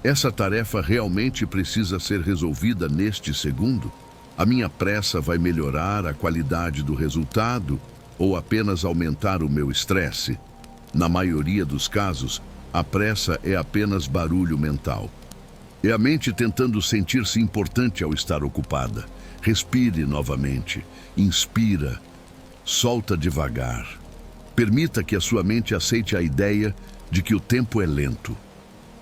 essa tarefa realmente precisa ser resolvida neste segundo? A minha pressa vai melhorar a qualidade do resultado ou apenas aumentar o meu estresse? Na maioria dos casos, a pressa é apenas barulho mental. É a mente tentando sentir-se importante ao estar ocupada. Respire novamente, inspira, solta devagar. Permita que a sua mente aceite a ideia de que o tempo é lento.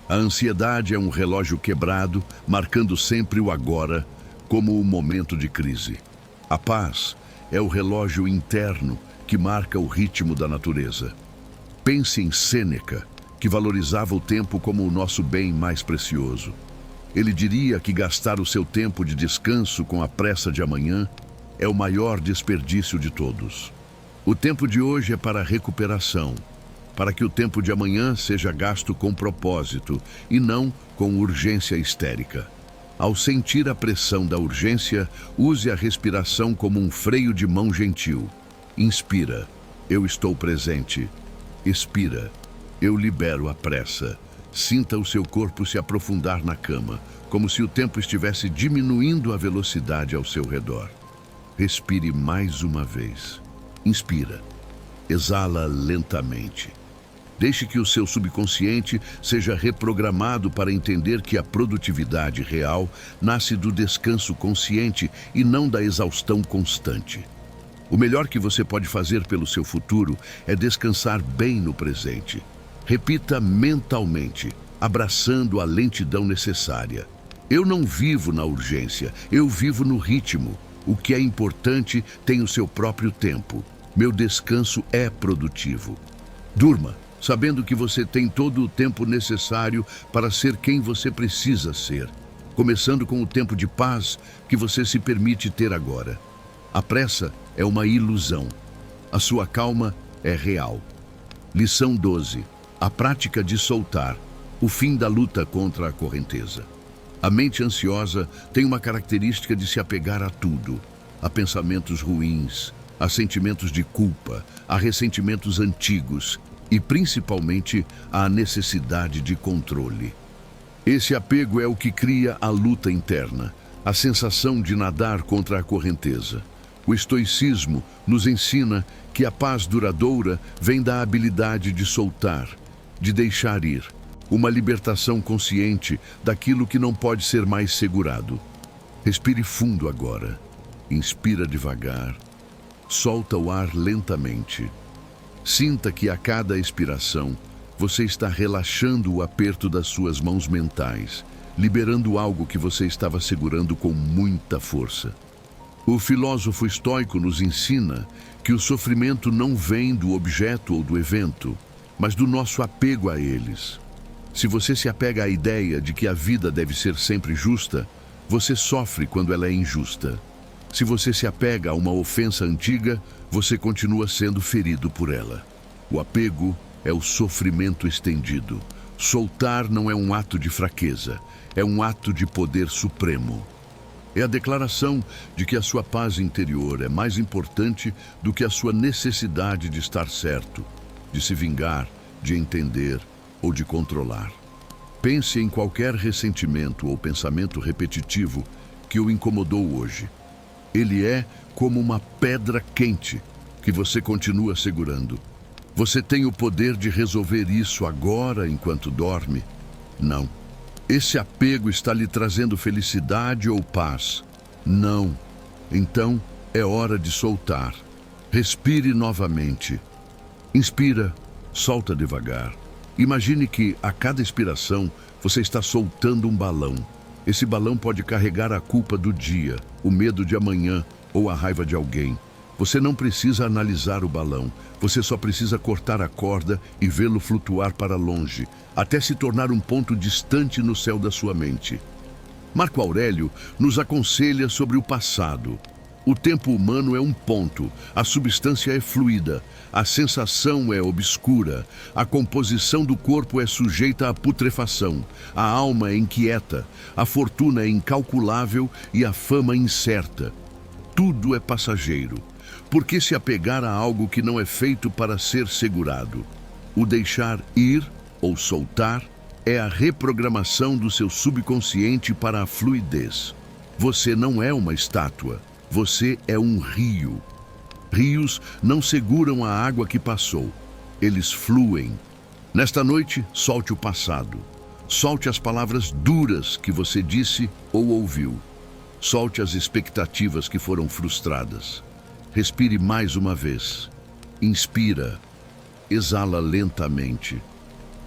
A ansiedade é um relógio quebrado, marcando sempre o agora como um momento de crise. A paz é o relógio interno que marca o ritmo da natureza. Pense em Sêneca, que valorizava o tempo como o nosso bem mais precioso. Ele diria que gastar o seu tempo de descanso com a pressa de amanhã é o maior desperdício de todos. O tempo de hoje é para recuperação, para que o tempo de amanhã seja gasto com propósito e não com urgência histérica. Ao sentir a pressão da urgência, use a respiração como um freio de mão gentil. Inspira: eu estou presente. Expira: eu libero a pressa. Sinta o seu corpo se aprofundar na cama, como se o tempo estivesse diminuindo a velocidade ao seu redor. Respire mais uma vez. Inspira. Exala lentamente. Deixe que o seu subconsciente seja reprogramado para entender que a produtividade real nasce do descanso consciente e não da exaustão constante. O melhor que você pode fazer pelo seu futuro é descansar bem no presente. Repita mentalmente, abraçando a lentidão necessária: eu não vivo na urgência, eu vivo no ritmo. O que é importante tem o seu próprio tempo. Meu descanso é produtivo. Durma, sabendo que você tem todo o tempo necessário para ser quem você precisa ser, começando com o tempo de paz que você se permite ter agora. A pressa é uma ilusão. A sua calma é real. Lição 12. A prática de soltar. O fim da luta contra a correnteza. A mente ansiosa tem uma característica de se apegar a tudo, a pensamentos ruins, a sentimentos de culpa, a ressentimentos antigos e, principalmente, à necessidade de controle. Esse apego é o que cria a luta interna, a sensação de nadar contra a correnteza. O estoicismo nos ensina que a paz duradoura vem da habilidade de soltar, de deixar ir, uma libertação consciente daquilo que não pode ser mais segurado. Respire fundo agora. Inspira devagar. Solta o ar lentamente. Sinta que a cada expiração você está relaxando o aperto das suas mãos mentais, liberando algo que você estava segurando com muita força. O filósofo estoico nos ensina que o sofrimento não vem do objeto ou do evento, mas do nosso apego a eles. Se você se apega à ideia de que a vida deve ser sempre justa, você sofre quando ela é injusta. Se você se apega a uma ofensa antiga, você continua sendo ferido por ela. O apego é o sofrimento estendido. Soltar não é um ato de fraqueza, é um ato de poder supremo. É a declaração de que a sua paz interior é mais importante do que a sua necessidade de estar certo, de se vingar, de entender ou de controlar. Pense em qualquer ressentimento ou pensamento repetitivo que o incomodou hoje. Ele é como uma pedra quente que você continua segurando. Você tem o poder de resolver isso agora enquanto dorme? Não. Esse apego está lhe trazendo felicidade ou paz? Não. Então é hora de soltar. Respire novamente. Inspira, solta devagar. Imagine que a cada expiração você está soltando um balão. Esse balão pode carregar a culpa do dia, o medo de amanhã ou a raiva de alguém. Você não precisa analisar o balão, você só precisa cortar a corda e vê-lo flutuar para longe, até se tornar um ponto distante no céu da sua mente. Marco Aurélio nos aconselha sobre o passado. O tempo humano é um ponto, a substância é fluida, a sensação é obscura, a composição do corpo é sujeita à putrefação, a alma é inquieta, a fortuna é incalculável e a fama incerta. Tudo é passageiro. Por que se apegar a algo que não é feito para ser segurado? O deixar ir ou soltar é a reprogramação do seu subconsciente para a fluidez. Você não é uma estátua, você é um rio. Rios não seguram a água que passou, eles fluem. Nesta noite, solte o passado. Solte as palavras duras que você disse ou ouviu. Solte as expectativas que foram frustradas. Respire mais uma vez. Inspira. Exala lentamente.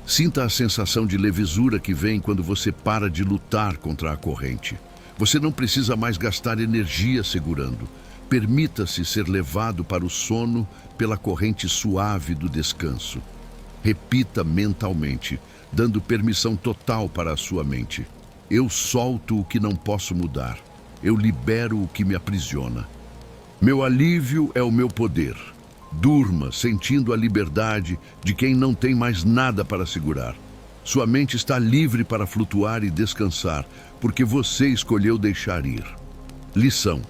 Sinta a sensação de levezura que vem quando você para de lutar contra a corrente. Você não precisa mais gastar energia segurando. Permita-se ser levado para o sono pela corrente suave do descanso. Repita mentalmente, dando permissão total para a sua mente. Eu solto o que não posso mudar. Eu libero o que me aprisiona. Meu alívio é o meu poder. Durma sentindo a liberdade de quem não tem mais nada para segurar. Sua mente está livre para flutuar e descansar, porque você escolheu deixar ir. Lição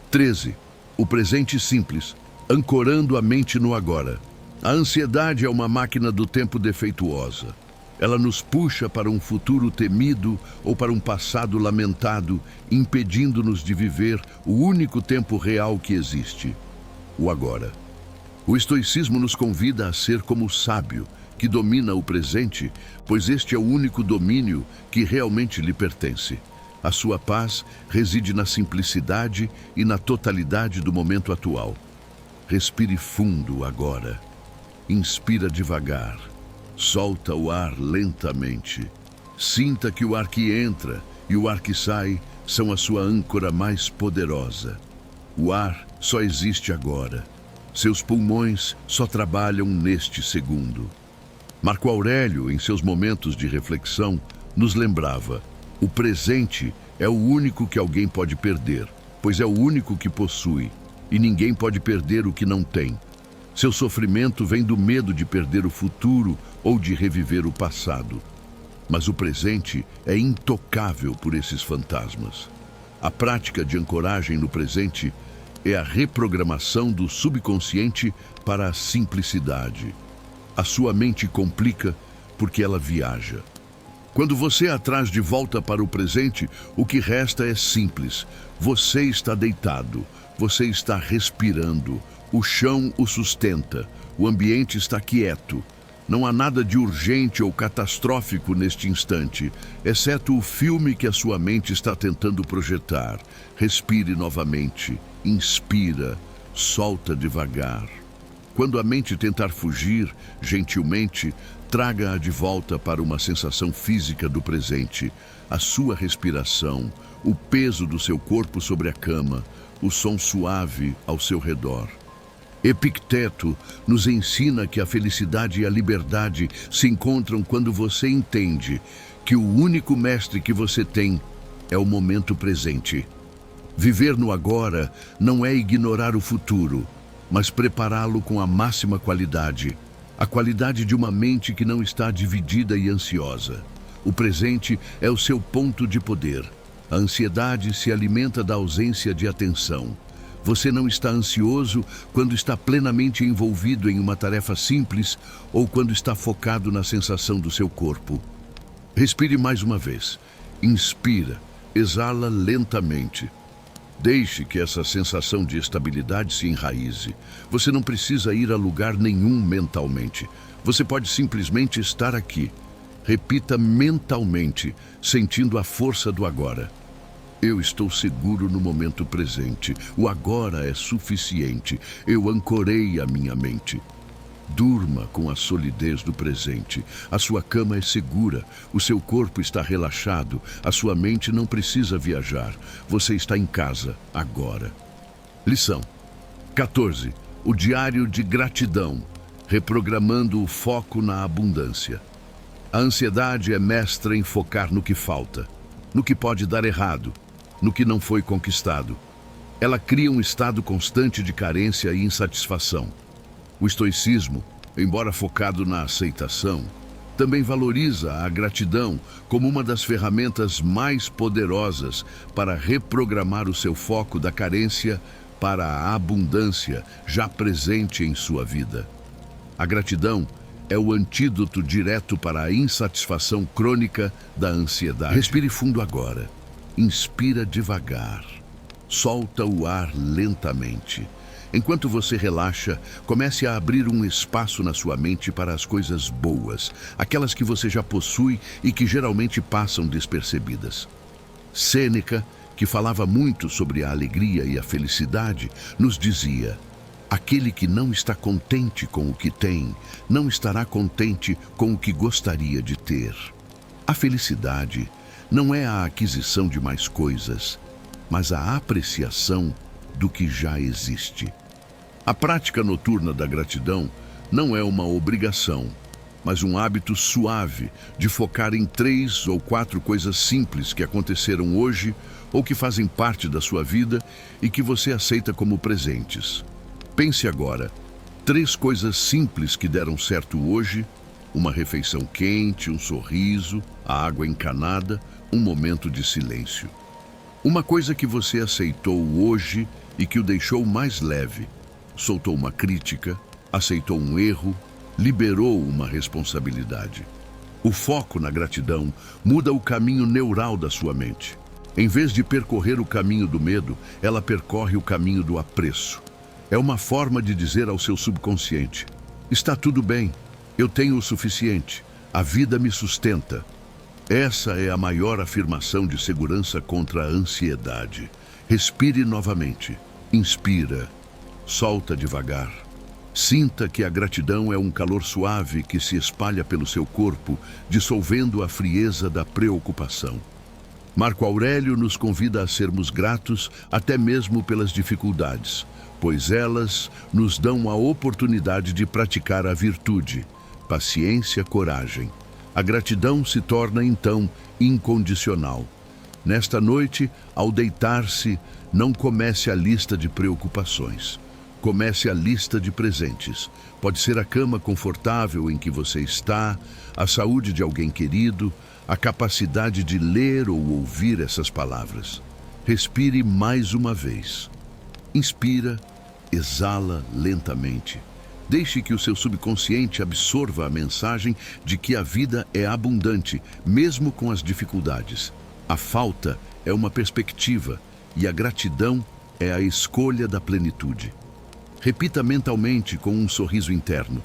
13. O presente simples, ancorando a mente no agora. A ansiedade é uma máquina do tempo defeituosa. Ela nos puxa para um futuro temido ou para um passado lamentado, impedindo-nos de viver o único tempo real que existe, o agora. O estoicismo nos convida a ser como o sábio, que domina o presente, pois este é o único domínio que realmente lhe pertence. A sua paz reside na simplicidade e na totalidade do momento atual. Respire fundo agora. Inspira devagar. Solta o ar lentamente. Sinta que o ar que entra e o ar que sai são a sua âncora mais poderosa. O ar só existe agora. Seus pulmões só trabalham neste segundo. Marco Aurélio, em seus momentos de reflexão, nos lembrava: o presente é o único que alguém pode perder, pois é o único que possui, e ninguém pode perder o que não tem. Seu sofrimento vem do medo de perder o futuro ou de reviver o passado. Mas o presente é intocável por esses fantasmas. A prática de ancoragem no presente é a reprogramação do subconsciente para a simplicidade. A sua mente complica porque ela viaja. Quando você a traz de volta para o presente, o que resta é simples. Você está deitado, você está respirando, o chão o sustenta, o ambiente está quieto. Não há nada de urgente ou catastrófico neste instante, exceto o filme que a sua mente está tentando projetar. Respire novamente, inspira, solta devagar. Quando a mente tentar fugir, gentilmente, traga-a de volta para uma sensação física do presente, a sua respiração, o peso do seu corpo sobre a cama, o som suave ao seu redor. Epicteto nos ensina que a felicidade e a liberdade se encontram quando você entende que o único mestre que você tem é o momento presente. Viver no agora não é ignorar o futuro, mas prepará-lo com a máxima qualidade, a qualidade de uma mente que não está dividida e ansiosa. O presente é o seu ponto de poder. A ansiedade se alimenta da ausência de atenção. Você não está ansioso quando está plenamente envolvido em uma tarefa simples ou quando está focado na sensação do seu corpo. Respire mais uma vez. Inspira, exala lentamente. Deixe que essa sensação de estabilidade se enraize. Você não precisa ir a lugar nenhum mentalmente. Você pode simplesmente estar aqui. Repita mentalmente, sentindo a força do agora. Eu estou seguro no momento presente. O agora é suficiente. Eu ancorei a minha mente. Durma com a solidez do presente. A sua cama é segura. O seu corpo está relaxado. A sua mente não precisa viajar. Você está em casa, agora. Lição 14. O diário de gratidão. Reprogramando o foco na abundância. A ansiedade é mestra em focar no que falta, no que pode dar errado, no que não foi conquistado. Ela cria um estado constante de carência e insatisfação. O estoicismo, embora focado na aceitação, também valoriza a gratidão como uma das ferramentas mais poderosas para reprogramar o seu foco da carência para a abundância já presente em sua vida. A gratidão é o antídoto direto para a insatisfação crônica da ansiedade. Respire fundo agora. Inspira devagar. Solta o ar lentamente. Enquanto você relaxa, comece a abrir um espaço na sua mente para as coisas boas, aquelas que você já possui e que geralmente passam despercebidas. Sêneca, que falava muito sobre a alegria e a felicidade, nos dizia: aquele que não está contente com o que tem, não estará contente com o que gostaria de ter. A felicidade não é a aquisição de mais coisas, mas a apreciação do que já existe. A prática noturna da gratidão não é uma obrigação, mas um hábito suave de focar em 3 ou 4 coisas simples que aconteceram hoje ou que fazem parte da sua vida e que você aceita como presentes. Pense agora, 3 coisas simples que deram certo hoje: uma refeição quente, um sorriso, a água encanada, um momento de silêncio. Uma coisa que você aceitou hoje e que o deixou mais leve. Soltou uma crítica, aceitou um erro, liberou uma responsabilidade. O foco na gratidão muda o caminho neural da sua mente. Em vez de percorrer o caminho do medo, ela percorre o caminho do apreço. É uma forma de dizer ao seu subconsciente: está tudo bem, eu tenho o suficiente, a vida me sustenta. Essa é a maior afirmação de segurança contra a ansiedade. Respire novamente. Inspira. Solta devagar. Sinta que a gratidão é um calor suave que se espalha pelo seu corpo, dissolvendo a frieza da preocupação. Marco Aurélio nos convida a sermos gratos até mesmo pelas dificuldades, pois elas nos dão a oportunidade de praticar a virtude, paciência, coragem. A gratidão se torna, então, incondicional. Nesta noite, ao deitar-se, não comece a lista de preocupações. Comece a lista de presentes. Pode ser a cama confortável em que você está, a saúde de alguém querido, a capacidade de ler ou ouvir essas palavras. Respire mais uma vez. Inspira, exala lentamente. Deixe que o seu subconsciente absorva a mensagem de que a vida é abundante, mesmo com as dificuldades. A falta é uma perspectiva e a gratidão é a escolha da plenitude. Repita mentalmente com um sorriso interno: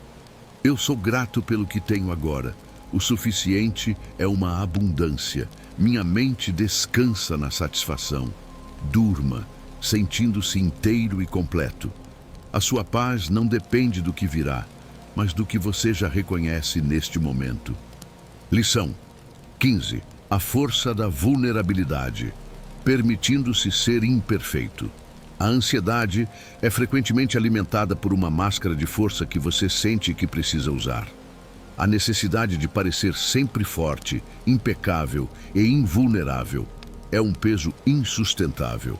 eu sou grato pelo que tenho agora. O suficiente é uma abundância. Minha mente descansa na satisfação. Durma, sentindo-se inteiro e completo. A sua paz não depende do que virá, mas do que você já reconhece neste momento. Lição 15. A força da vulnerabilidade, permitindo-se ser imperfeito. A ansiedade é frequentemente alimentada por uma máscara de força que você sente que precisa usar. A necessidade de parecer sempre forte, impecável e invulnerável é um peso insustentável.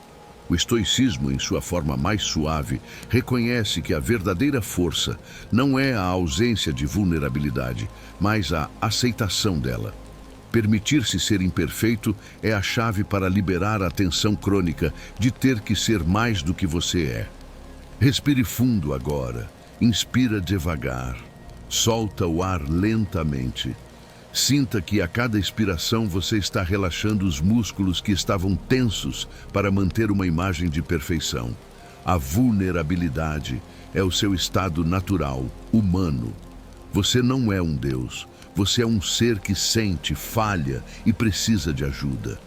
O estoicismo, em sua forma mais suave, reconhece que a verdadeira força não é a ausência de vulnerabilidade, mas a aceitação dela. Permitir-se ser imperfeito é a chave para liberar a tensão crônica de ter que ser mais do que você é. Respire fundo agora. Inspira devagar. Solta o ar lentamente. Sinta que a cada expiração você está relaxando os músculos que estavam tensos para manter uma imagem de perfeição. A vulnerabilidade é o seu estado natural, humano. Você não é um Deus. Você é um ser que sente, falha e precisa de ajuda.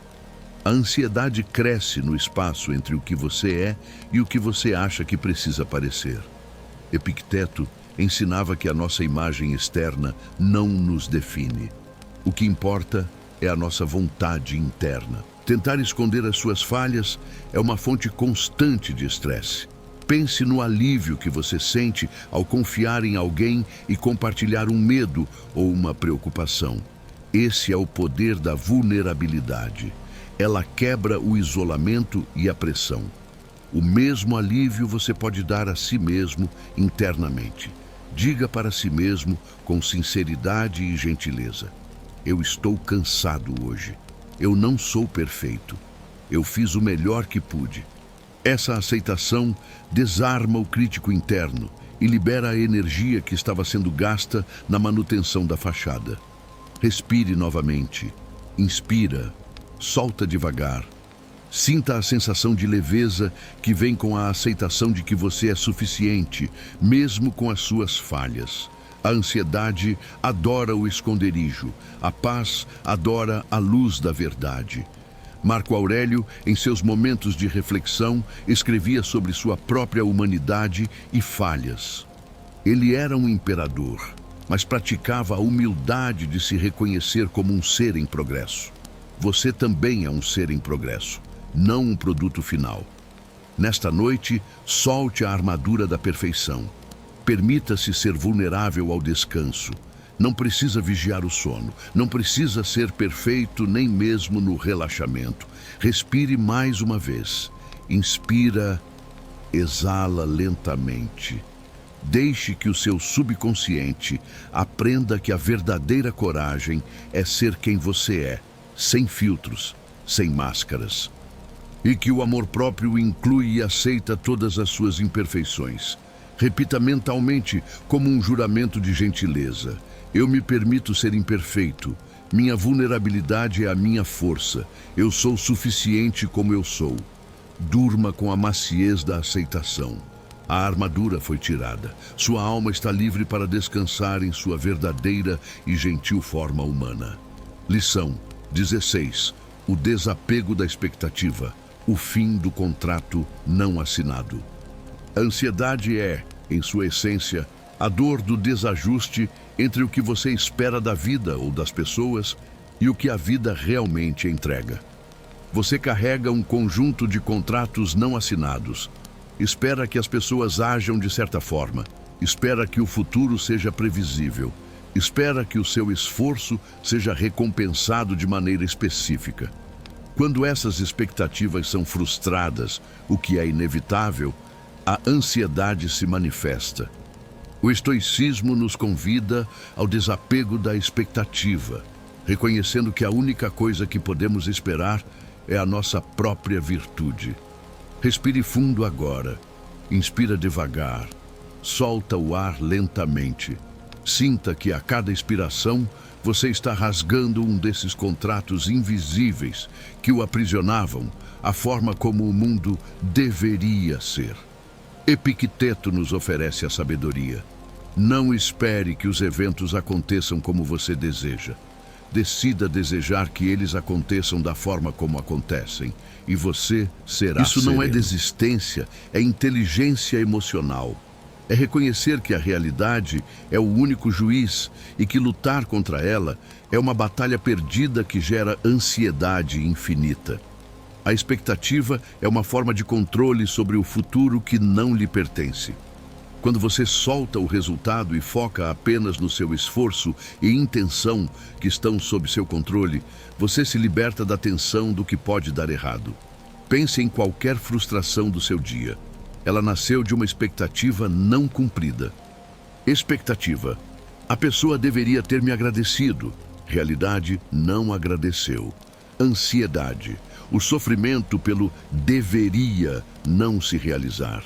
A ansiedade cresce no espaço entre o que você é e o que você acha que precisa parecer. Epicteto ensinava que a nossa imagem externa não nos define. O que importa é a nossa vontade interna. Tentar esconder as suas falhas é uma fonte constante de estresse. Pense no alívio que você sente ao confiar em alguém e compartilhar um medo ou uma preocupação. Esse é o poder da vulnerabilidade. Ela quebra o isolamento e a pressão. O mesmo alívio você pode dar a si mesmo internamente. Diga para si mesmo com sinceridade e gentileza: eu estou cansado hoje. Eu não sou perfeito. Eu fiz o melhor que pude. Essa aceitação desarma o crítico interno e libera a energia que estava sendo gasta na manutenção da fachada. Respire novamente. Inspira. Solta devagar. Sinta a sensação de leveza que vem com a aceitação de que você é suficiente, mesmo com as suas falhas. A ansiedade adora o esconderijo, a paz adora a luz da verdade. Marco Aurélio, em seus momentos de reflexão, escrevia sobre sua própria humanidade e falhas. Ele era um imperador, mas praticava a humildade de se reconhecer como um ser em progresso. Você também é um ser em progresso, não um produto final. Nesta noite, solte a armadura da perfeição. Permita-se ser vulnerável ao descanso. Não precisa vigiar o sono. Não precisa ser perfeito nem mesmo no relaxamento. Respire mais uma vez. Inspira, exala lentamente. Deixe que o seu subconsciente aprenda que a verdadeira coragem é ser quem você é, sem filtros, sem máscaras. E que o amor próprio inclui e aceita todas as suas imperfeições. Repita mentalmente como um juramento de gentileza: eu me permito ser imperfeito. Minha vulnerabilidade é a minha força. Eu sou suficiente como eu sou. Durma com a maciez da aceitação. A armadura foi tirada. Sua alma está livre para descansar em sua verdadeira e gentil forma humana. Lição 16. O desapego da expectativa. O fim do contrato não assinado. A ansiedade é, em sua essência, a dor do desajuste entre o que você espera da vida ou das pessoas e o que a vida realmente entrega. Você carrega um conjunto de contratos não assinados. Espera que as pessoas ajam de certa forma. Espera que o futuro seja previsível. Espera que o seu esforço seja recompensado de maneira específica. Quando essas expectativas são frustradas, o que é inevitável, a ansiedade se manifesta. O estoicismo nos convida ao desapego da expectativa, reconhecendo que a única coisa que podemos esperar é a nossa própria virtude. Respire fundo agora. Inspira devagar. Solta o ar lentamente. Sinta que a cada expiração você está rasgando um desses contratos invisíveis que o aprisionavam, a forma como o mundo deveria ser. Epicteto nos oferece a sabedoria. Não espere que os eventos aconteçam como você deseja. Decida desejar que eles aconteçam da forma como acontecem, e você será sereno. Isso não é desistência, é inteligência emocional. É reconhecer que a realidade é o único juiz e que lutar contra ela é uma batalha perdida que gera ansiedade infinita. A expectativa é uma forma de controle sobre o futuro que não lhe pertence. Quando você solta o resultado e foca apenas no seu esforço e intenção que estão sob seu controle, você se liberta da tensão do que pode dar errado. Pense em qualquer frustração do seu dia. Ela nasceu de uma expectativa não cumprida. Expectativa. A pessoa deveria ter me agradecido. Realidade, não agradeceu. Ansiedade. O sofrimento pelo deveria não se realizar.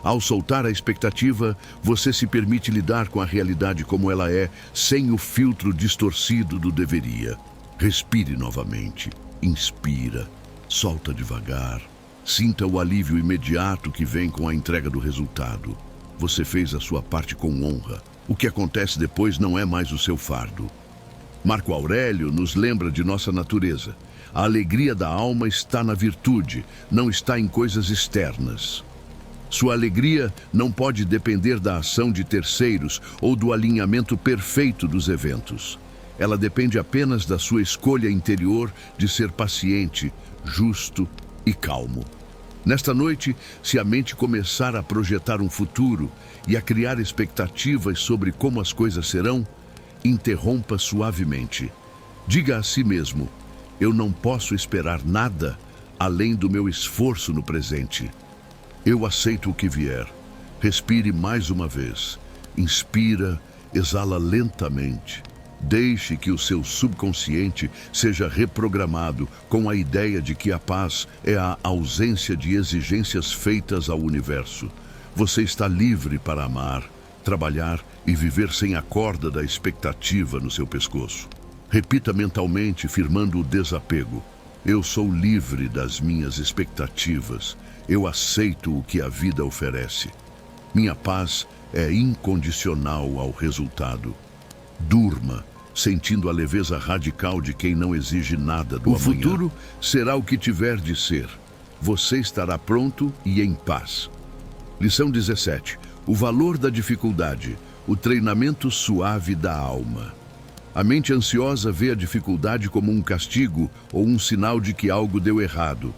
Ao soltar a expectativa, você se permite lidar com a realidade como ela é, sem o filtro distorcido do deveria. Respire novamente. Inspira. Solta devagar. Sinta o alívio imediato que vem com a entrega do resultado. Você fez a sua parte com honra. O que acontece depois não é mais o seu fardo. Marco Aurélio nos lembra de nossa natureza. A alegria da alma está na virtude, não está em coisas externas. Sua alegria não pode depender da ação de terceiros ou do alinhamento perfeito dos eventos. Ela depende apenas da sua escolha interior de ser paciente, justo e calmo. Nesta noite, se a mente começar a projetar um futuro e a criar expectativas sobre como as coisas serão, interrompa suavemente. Diga a si mesmo: eu não posso esperar nada além do meu esforço no presente. Eu aceito o que vier. Respire mais uma vez. Inspira, exala lentamente. Deixe que o seu subconsciente seja reprogramado com a ideia de que a paz é a ausência de exigências feitas ao universo. Você está livre para amar, trabalhar e viver sem a corda da expectativa no seu pescoço. Repita mentalmente, firmando o desapego. Eu sou livre das minhas expectativas. Eu aceito o que a vida oferece. Minha paz é incondicional ao resultado. Durma, sentindo a leveza radical de quem não exige nada do amanhã. O futuro será o que tiver de ser. Você estará pronto e em paz. Lição 17. O valor da dificuldade. O treinamento suave da alma. A mente ansiosa vê a dificuldade como um castigo ou um sinal de que algo deu errado.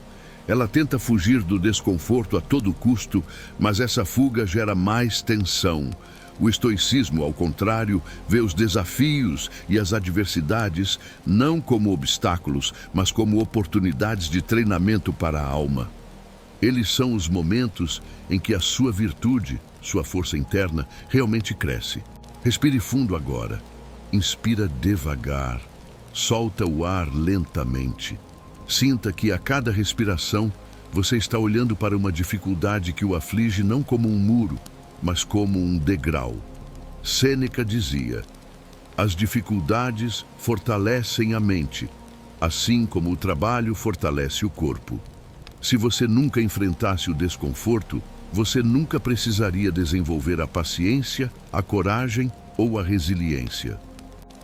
Ela tenta fugir do desconforto a todo custo, mas essa fuga gera mais tensão. O estoicismo, ao contrário, vê os desafios e as adversidades não como obstáculos, mas como oportunidades de treinamento para a alma. Eles são os momentos em que a sua virtude, sua força interna, realmente cresce. Respire fundo agora. Inspira devagar. Solta o ar lentamente. Sinta que a cada respiração você está olhando para uma dificuldade que o aflige não como um muro, mas como um degrau. Sêneca dizia: as dificuldades fortalecem a mente, assim como o trabalho fortalece o corpo. Se você nunca enfrentasse o desconforto, você nunca precisaria desenvolver a paciência, a coragem ou a resiliência.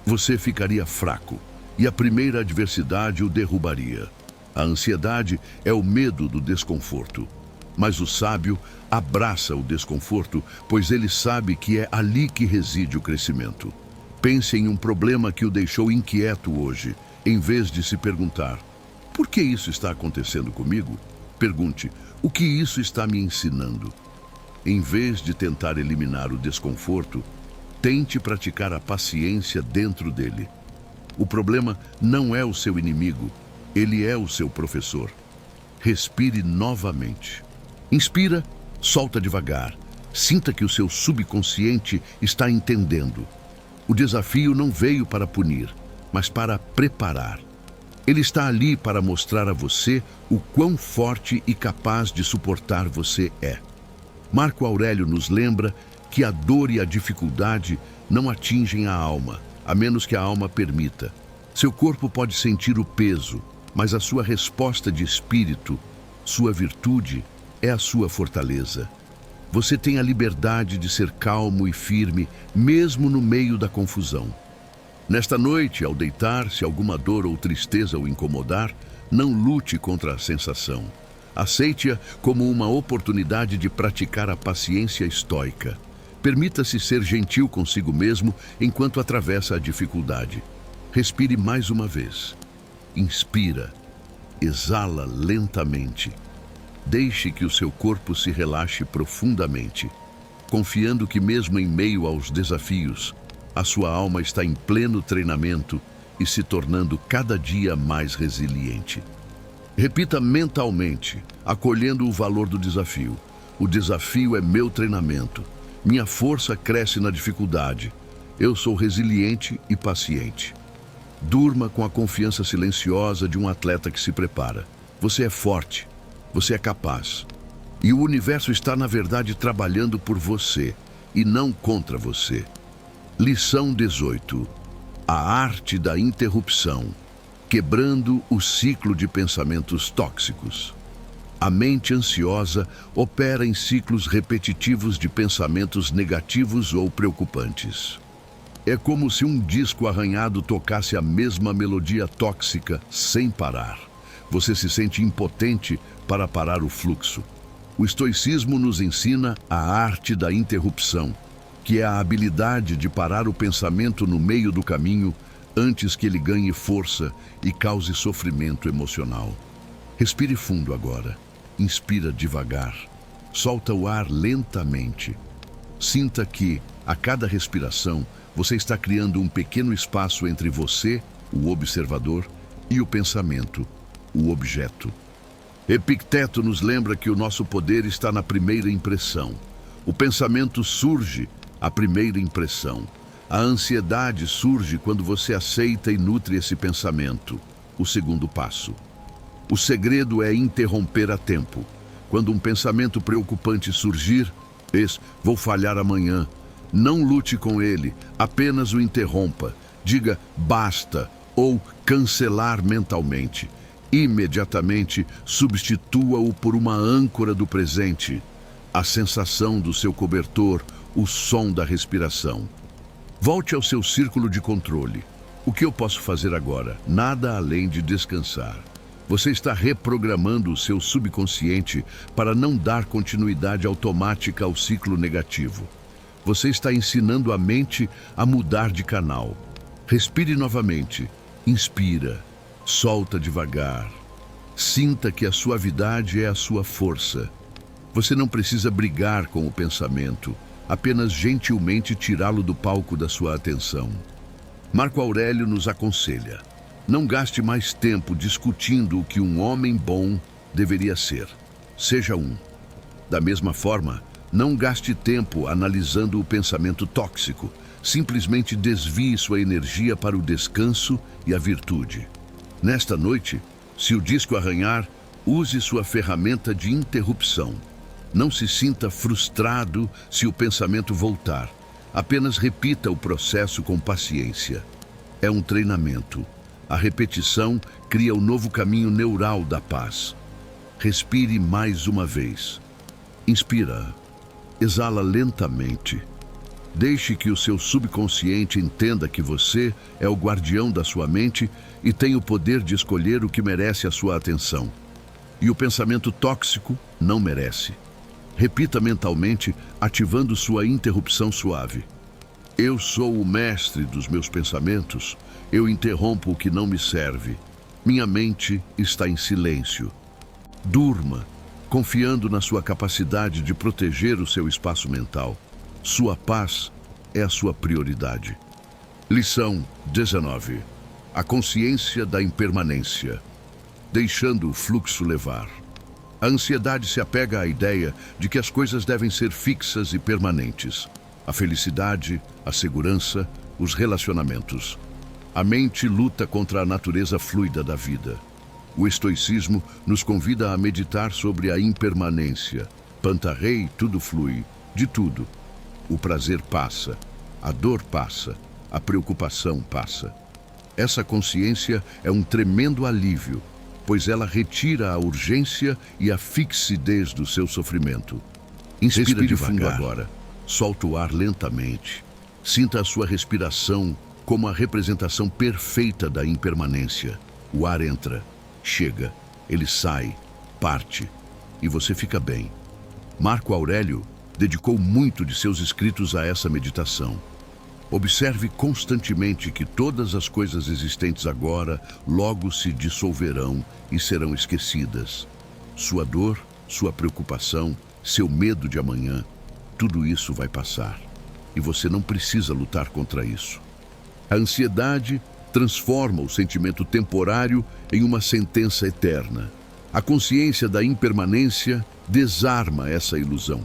Você ficaria fraco e a primeira adversidade o derrubaria. A ansiedade é o medo do desconforto. Mas o sábio abraça o desconforto, pois ele sabe que é ali que reside o crescimento. Pense em um problema que o deixou inquieto hoje, em vez de se perguntar: por que isso está acontecendo comigo? Pergunte: o que isso está me ensinando? Em vez de tentar eliminar o desconforto, tente praticar a paciência dentro dele. O problema não é o seu inimigo, ele é o seu professor. Respire novamente. Inspira, solta devagar. Sinta que o seu subconsciente está entendendo. O desafio não veio para punir, mas para preparar. Ele está ali para mostrar a você o quão forte e capaz de suportar você é. Marco Aurélio nos lembra que a dor e a dificuldade não atingem a alma, a menos que a alma permita. Seu corpo pode sentir o peso, mas a sua resposta de espírito, sua virtude, é a sua fortaleza. Você tem a liberdade de ser calmo e firme, mesmo no meio da confusão. Nesta noite, ao deitar, se alguma dor ou tristeza o incomodar, não lute contra a sensação. Aceite-a como uma oportunidade de praticar a paciência estoica. Permita-se ser gentil consigo mesmo enquanto atravessa a dificuldade. Respire mais uma vez. Inspira. Exala lentamente. Deixe que o seu corpo se relaxe profundamente, confiando que mesmo em meio aos desafios, a sua alma está em pleno treinamento e se tornando cada dia mais resiliente. Repita mentalmente, acolhendo o valor do desafio. O desafio é meu treinamento. Minha força cresce na dificuldade. Eu sou resiliente e paciente. Durma com a confiança silenciosa de um atleta que se prepara. Você é forte. Você é capaz. E o universo está, na verdade, trabalhando por você e não contra você. Lição 18. A arte da interrupção. Quebrando o ciclo de pensamentos tóxicos. A mente ansiosa opera em ciclos repetitivos de pensamentos negativos ou preocupantes. É como se um disco arranhado tocasse a mesma melodia tóxica sem parar. Você se sente impotente para parar o fluxo. O estoicismo nos ensina a arte da interrupção, que é a habilidade de parar o pensamento no meio do caminho antes que ele ganhe força e cause sofrimento emocional. Respire fundo agora. Inspira devagar. Solta o ar lentamente. Sinta que, a cada respiração, você está criando um pequeno espaço entre você, o observador, e o pensamento, o objeto. Epicteto nos lembra que o nosso poder está na primeira impressão. O pensamento surge à primeira impressão. A ansiedade surge quando você aceita e nutre esse pensamento, o segundo passo. O segredo é interromper a tempo. Quando um pensamento preocupante surgir, vou falhar amanhã. Não lute com ele, apenas o interrompa. Diga basta ou cancelar mentalmente. Imediatamente substitua-o por uma âncora do presente. A sensação do seu cobertor, o som da respiração. Volte ao seu círculo de controle. O que eu posso fazer agora? Nada além de descansar. Você está reprogramando o seu subconsciente para não dar continuidade automática ao ciclo negativo. Você está ensinando a mente a mudar de canal. Respire novamente. Inspira. Solta devagar. Sinta que a suavidade é a sua força. Você não precisa brigar com o pensamento. Apenas gentilmente tirá-lo do palco da sua atenção. Marco Aurélio nos aconselha: não gaste mais tempo discutindo o que um homem bom deveria ser. Seja um. Da mesma forma, não gaste tempo analisando o pensamento tóxico. Simplesmente desvie sua energia para o descanso e a virtude. Nesta noite, se o disco arranhar, use sua ferramenta de interrupção. Não se sinta frustrado se o pensamento voltar. Apenas repita o processo com paciência. É um treinamento. A repetição cria o novo caminho neural da paz. Respire mais uma vez. Inspira. Exala lentamente. Deixe que o seu subconsciente entenda que você é o guardião da sua mente e tem o poder de escolher o que merece a sua atenção. E o pensamento tóxico não merece. Repita mentalmente, ativando sua interrupção suave. Eu sou o mestre dos meus pensamentos. Eu interrompo o que não me serve. Minha mente está em silêncio. Durma, confiando na sua capacidade de proteger o seu espaço mental. Sua paz é a sua prioridade. Lição 19. A consciência da impermanência. Deixando o fluxo levar. A ansiedade se apega à ideia de que as coisas devem ser fixas e permanentes. A felicidade, a segurança, os relacionamentos. A mente luta contra a natureza fluida da vida. O estoicismo nos convida a meditar sobre a impermanência. Pantarrei, tudo flui, de tudo. O prazer passa, a dor passa, a preocupação passa. Essa consciência é um tremendo alívio, pois ela retira a urgência e a fixidez do seu sofrimento. Inspira de fundo agora. Solta o ar lentamente. Sinta a sua respiração como a representação perfeita da impermanência. O ar entra, chega, ele sai, parte, e você fica bem. Marco Aurélio dedicou muito de seus escritos a essa meditação. Observe constantemente que todas as coisas existentes agora logo se dissolverão e serão esquecidas. Sua dor, sua preocupação, seu medo de amanhã, tudo isso vai passar. E você não precisa lutar contra isso. A ansiedade transforma o sentimento temporário em uma sentença eterna. A consciência da impermanência desarma essa ilusão.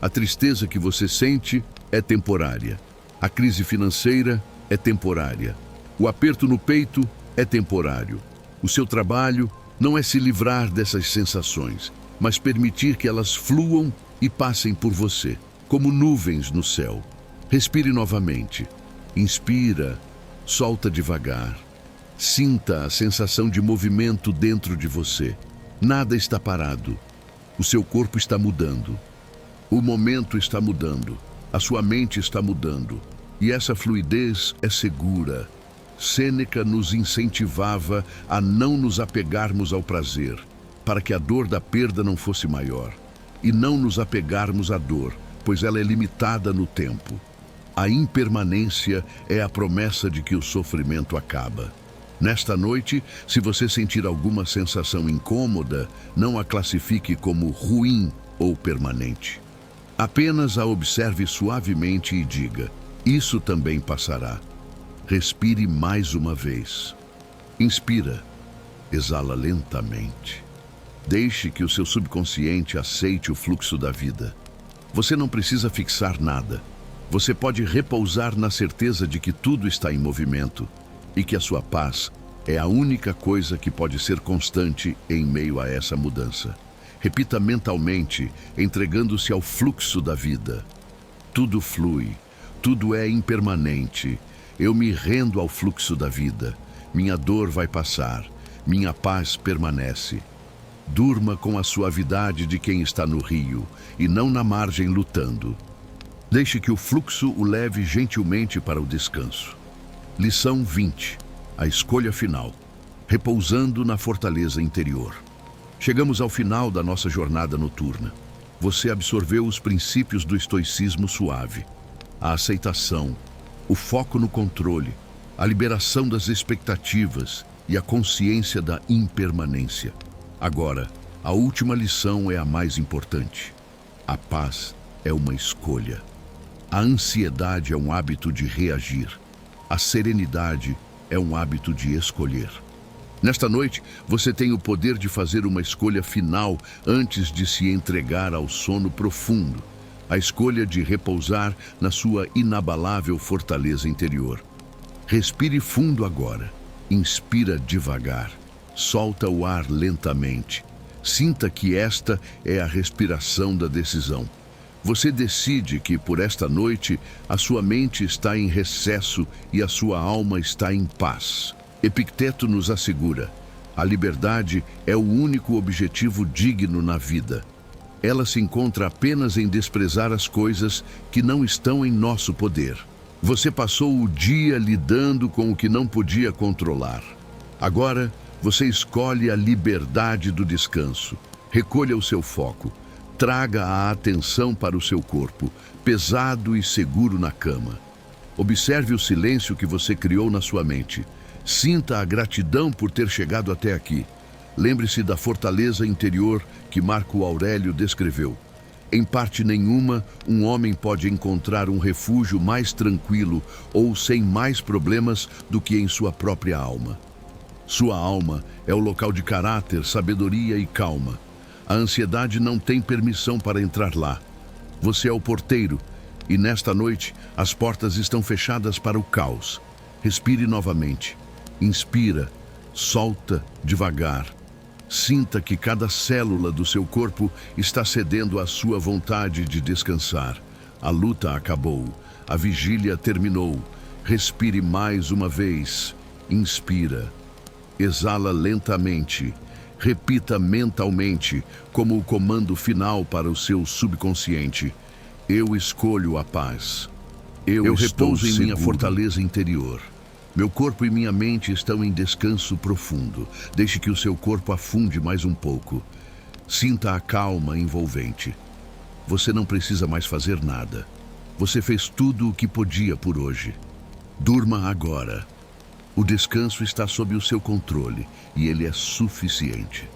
A tristeza que você sente é temporária. A crise financeira é temporária. O aperto no peito é temporário. O seu trabalho não é se livrar dessas sensações, mas permitir que elas fluam e passem por você, como nuvens no céu. Respire novamente. Inspira, solta devagar. Sinta a sensação de movimento dentro de você. Nada está parado. O seu corpo está mudando. O momento está mudando. A sua mente está mudando. E essa fluidez é segura. Sêneca nos incentivava a não nos apegarmos ao prazer, para que a dor da perda não fosse maior. E não nos apegarmos à dor, pois ela é limitada no tempo. A impermanência é a promessa de que o sofrimento acaba. Nesta noite, se você sentir alguma sensação incômoda, não a classifique como ruim ou permanente. Apenas a observe suavemente e diga: isso também passará. Respire mais uma vez. Inspira, exala lentamente. Deixe que o seu subconsciente aceite o fluxo da vida. Você não precisa fixar nada. Você pode repousar na certeza de que tudo está em movimento e que a sua paz é a única coisa que pode ser constante em meio a essa mudança. Repita mentalmente, entregando-se ao fluxo da vida. Tudo flui, tudo é impermanente. Eu me rendo ao fluxo da vida. Minha dor vai passar, minha paz permanece. Durma com a suavidade de quem está no rio e não na margem lutando. Deixe que o fluxo o leve gentilmente para o descanso. Lição 20. A escolha final. Repousando na fortaleza interior. Chegamos ao final da nossa jornada noturna. Você absorveu os princípios do estoicismo suave. A aceitação, o foco no controle, a liberação das expectativas e a consciência da impermanência. Agora, a última lição é a mais importante. A paz é uma escolha. A ansiedade é um hábito de reagir. A serenidade é um hábito de escolher. Nesta noite, você tem o poder de fazer uma escolha final antes de se entregar ao sono profundo. A escolha de repousar na sua inabalável fortaleza interior. Respire fundo agora. Inspira devagar. Solta o ar lentamente. Sinta que esta é a respiração da decisão. Você decide que, por esta noite, a sua mente está em recesso e a sua alma está em paz. Epicteto nos assegura: a liberdade é o único objetivo digno na vida. Ela se encontra apenas em desprezar as coisas que não estão em nosso poder. Você passou o dia lidando com o que não podia controlar. Agora, você escolhe a liberdade do descanso. Recolha o seu foco. Traga a atenção para o seu corpo, pesado e seguro na cama. Observe o silêncio que você criou na sua mente. Sinta a gratidão por ter chegado até aqui. Lembre-se da fortaleza interior que Marco Aurélio descreveu. Em parte nenhuma, um homem pode encontrar um refúgio mais tranquilo ou sem mais problemas do que em sua própria alma. Sua alma é o local de caráter, sabedoria e calma. A ansiedade não tem permissão para entrar lá. Você é o porteiro e nesta noite as portas estão fechadas para o caos. Respire novamente. Inspira, solta devagar. Sinta que cada célula do seu corpo está cedendo à sua vontade de descansar. A luta acabou. A vigília terminou. Respire mais uma vez. Inspira. Exala lentamente. Repita mentalmente, como o comando final para o seu subconsciente: eu escolho a paz. Eu repouso em minha fortaleza interior. Meu corpo e minha mente estão em descanso profundo. Deixe que o seu corpo afunde mais um pouco. Sinta a calma envolvente. Você não precisa mais fazer nada. Você fez tudo o que podia por hoje. Durma agora. O descanso está sob o seu controle e ele é suficiente.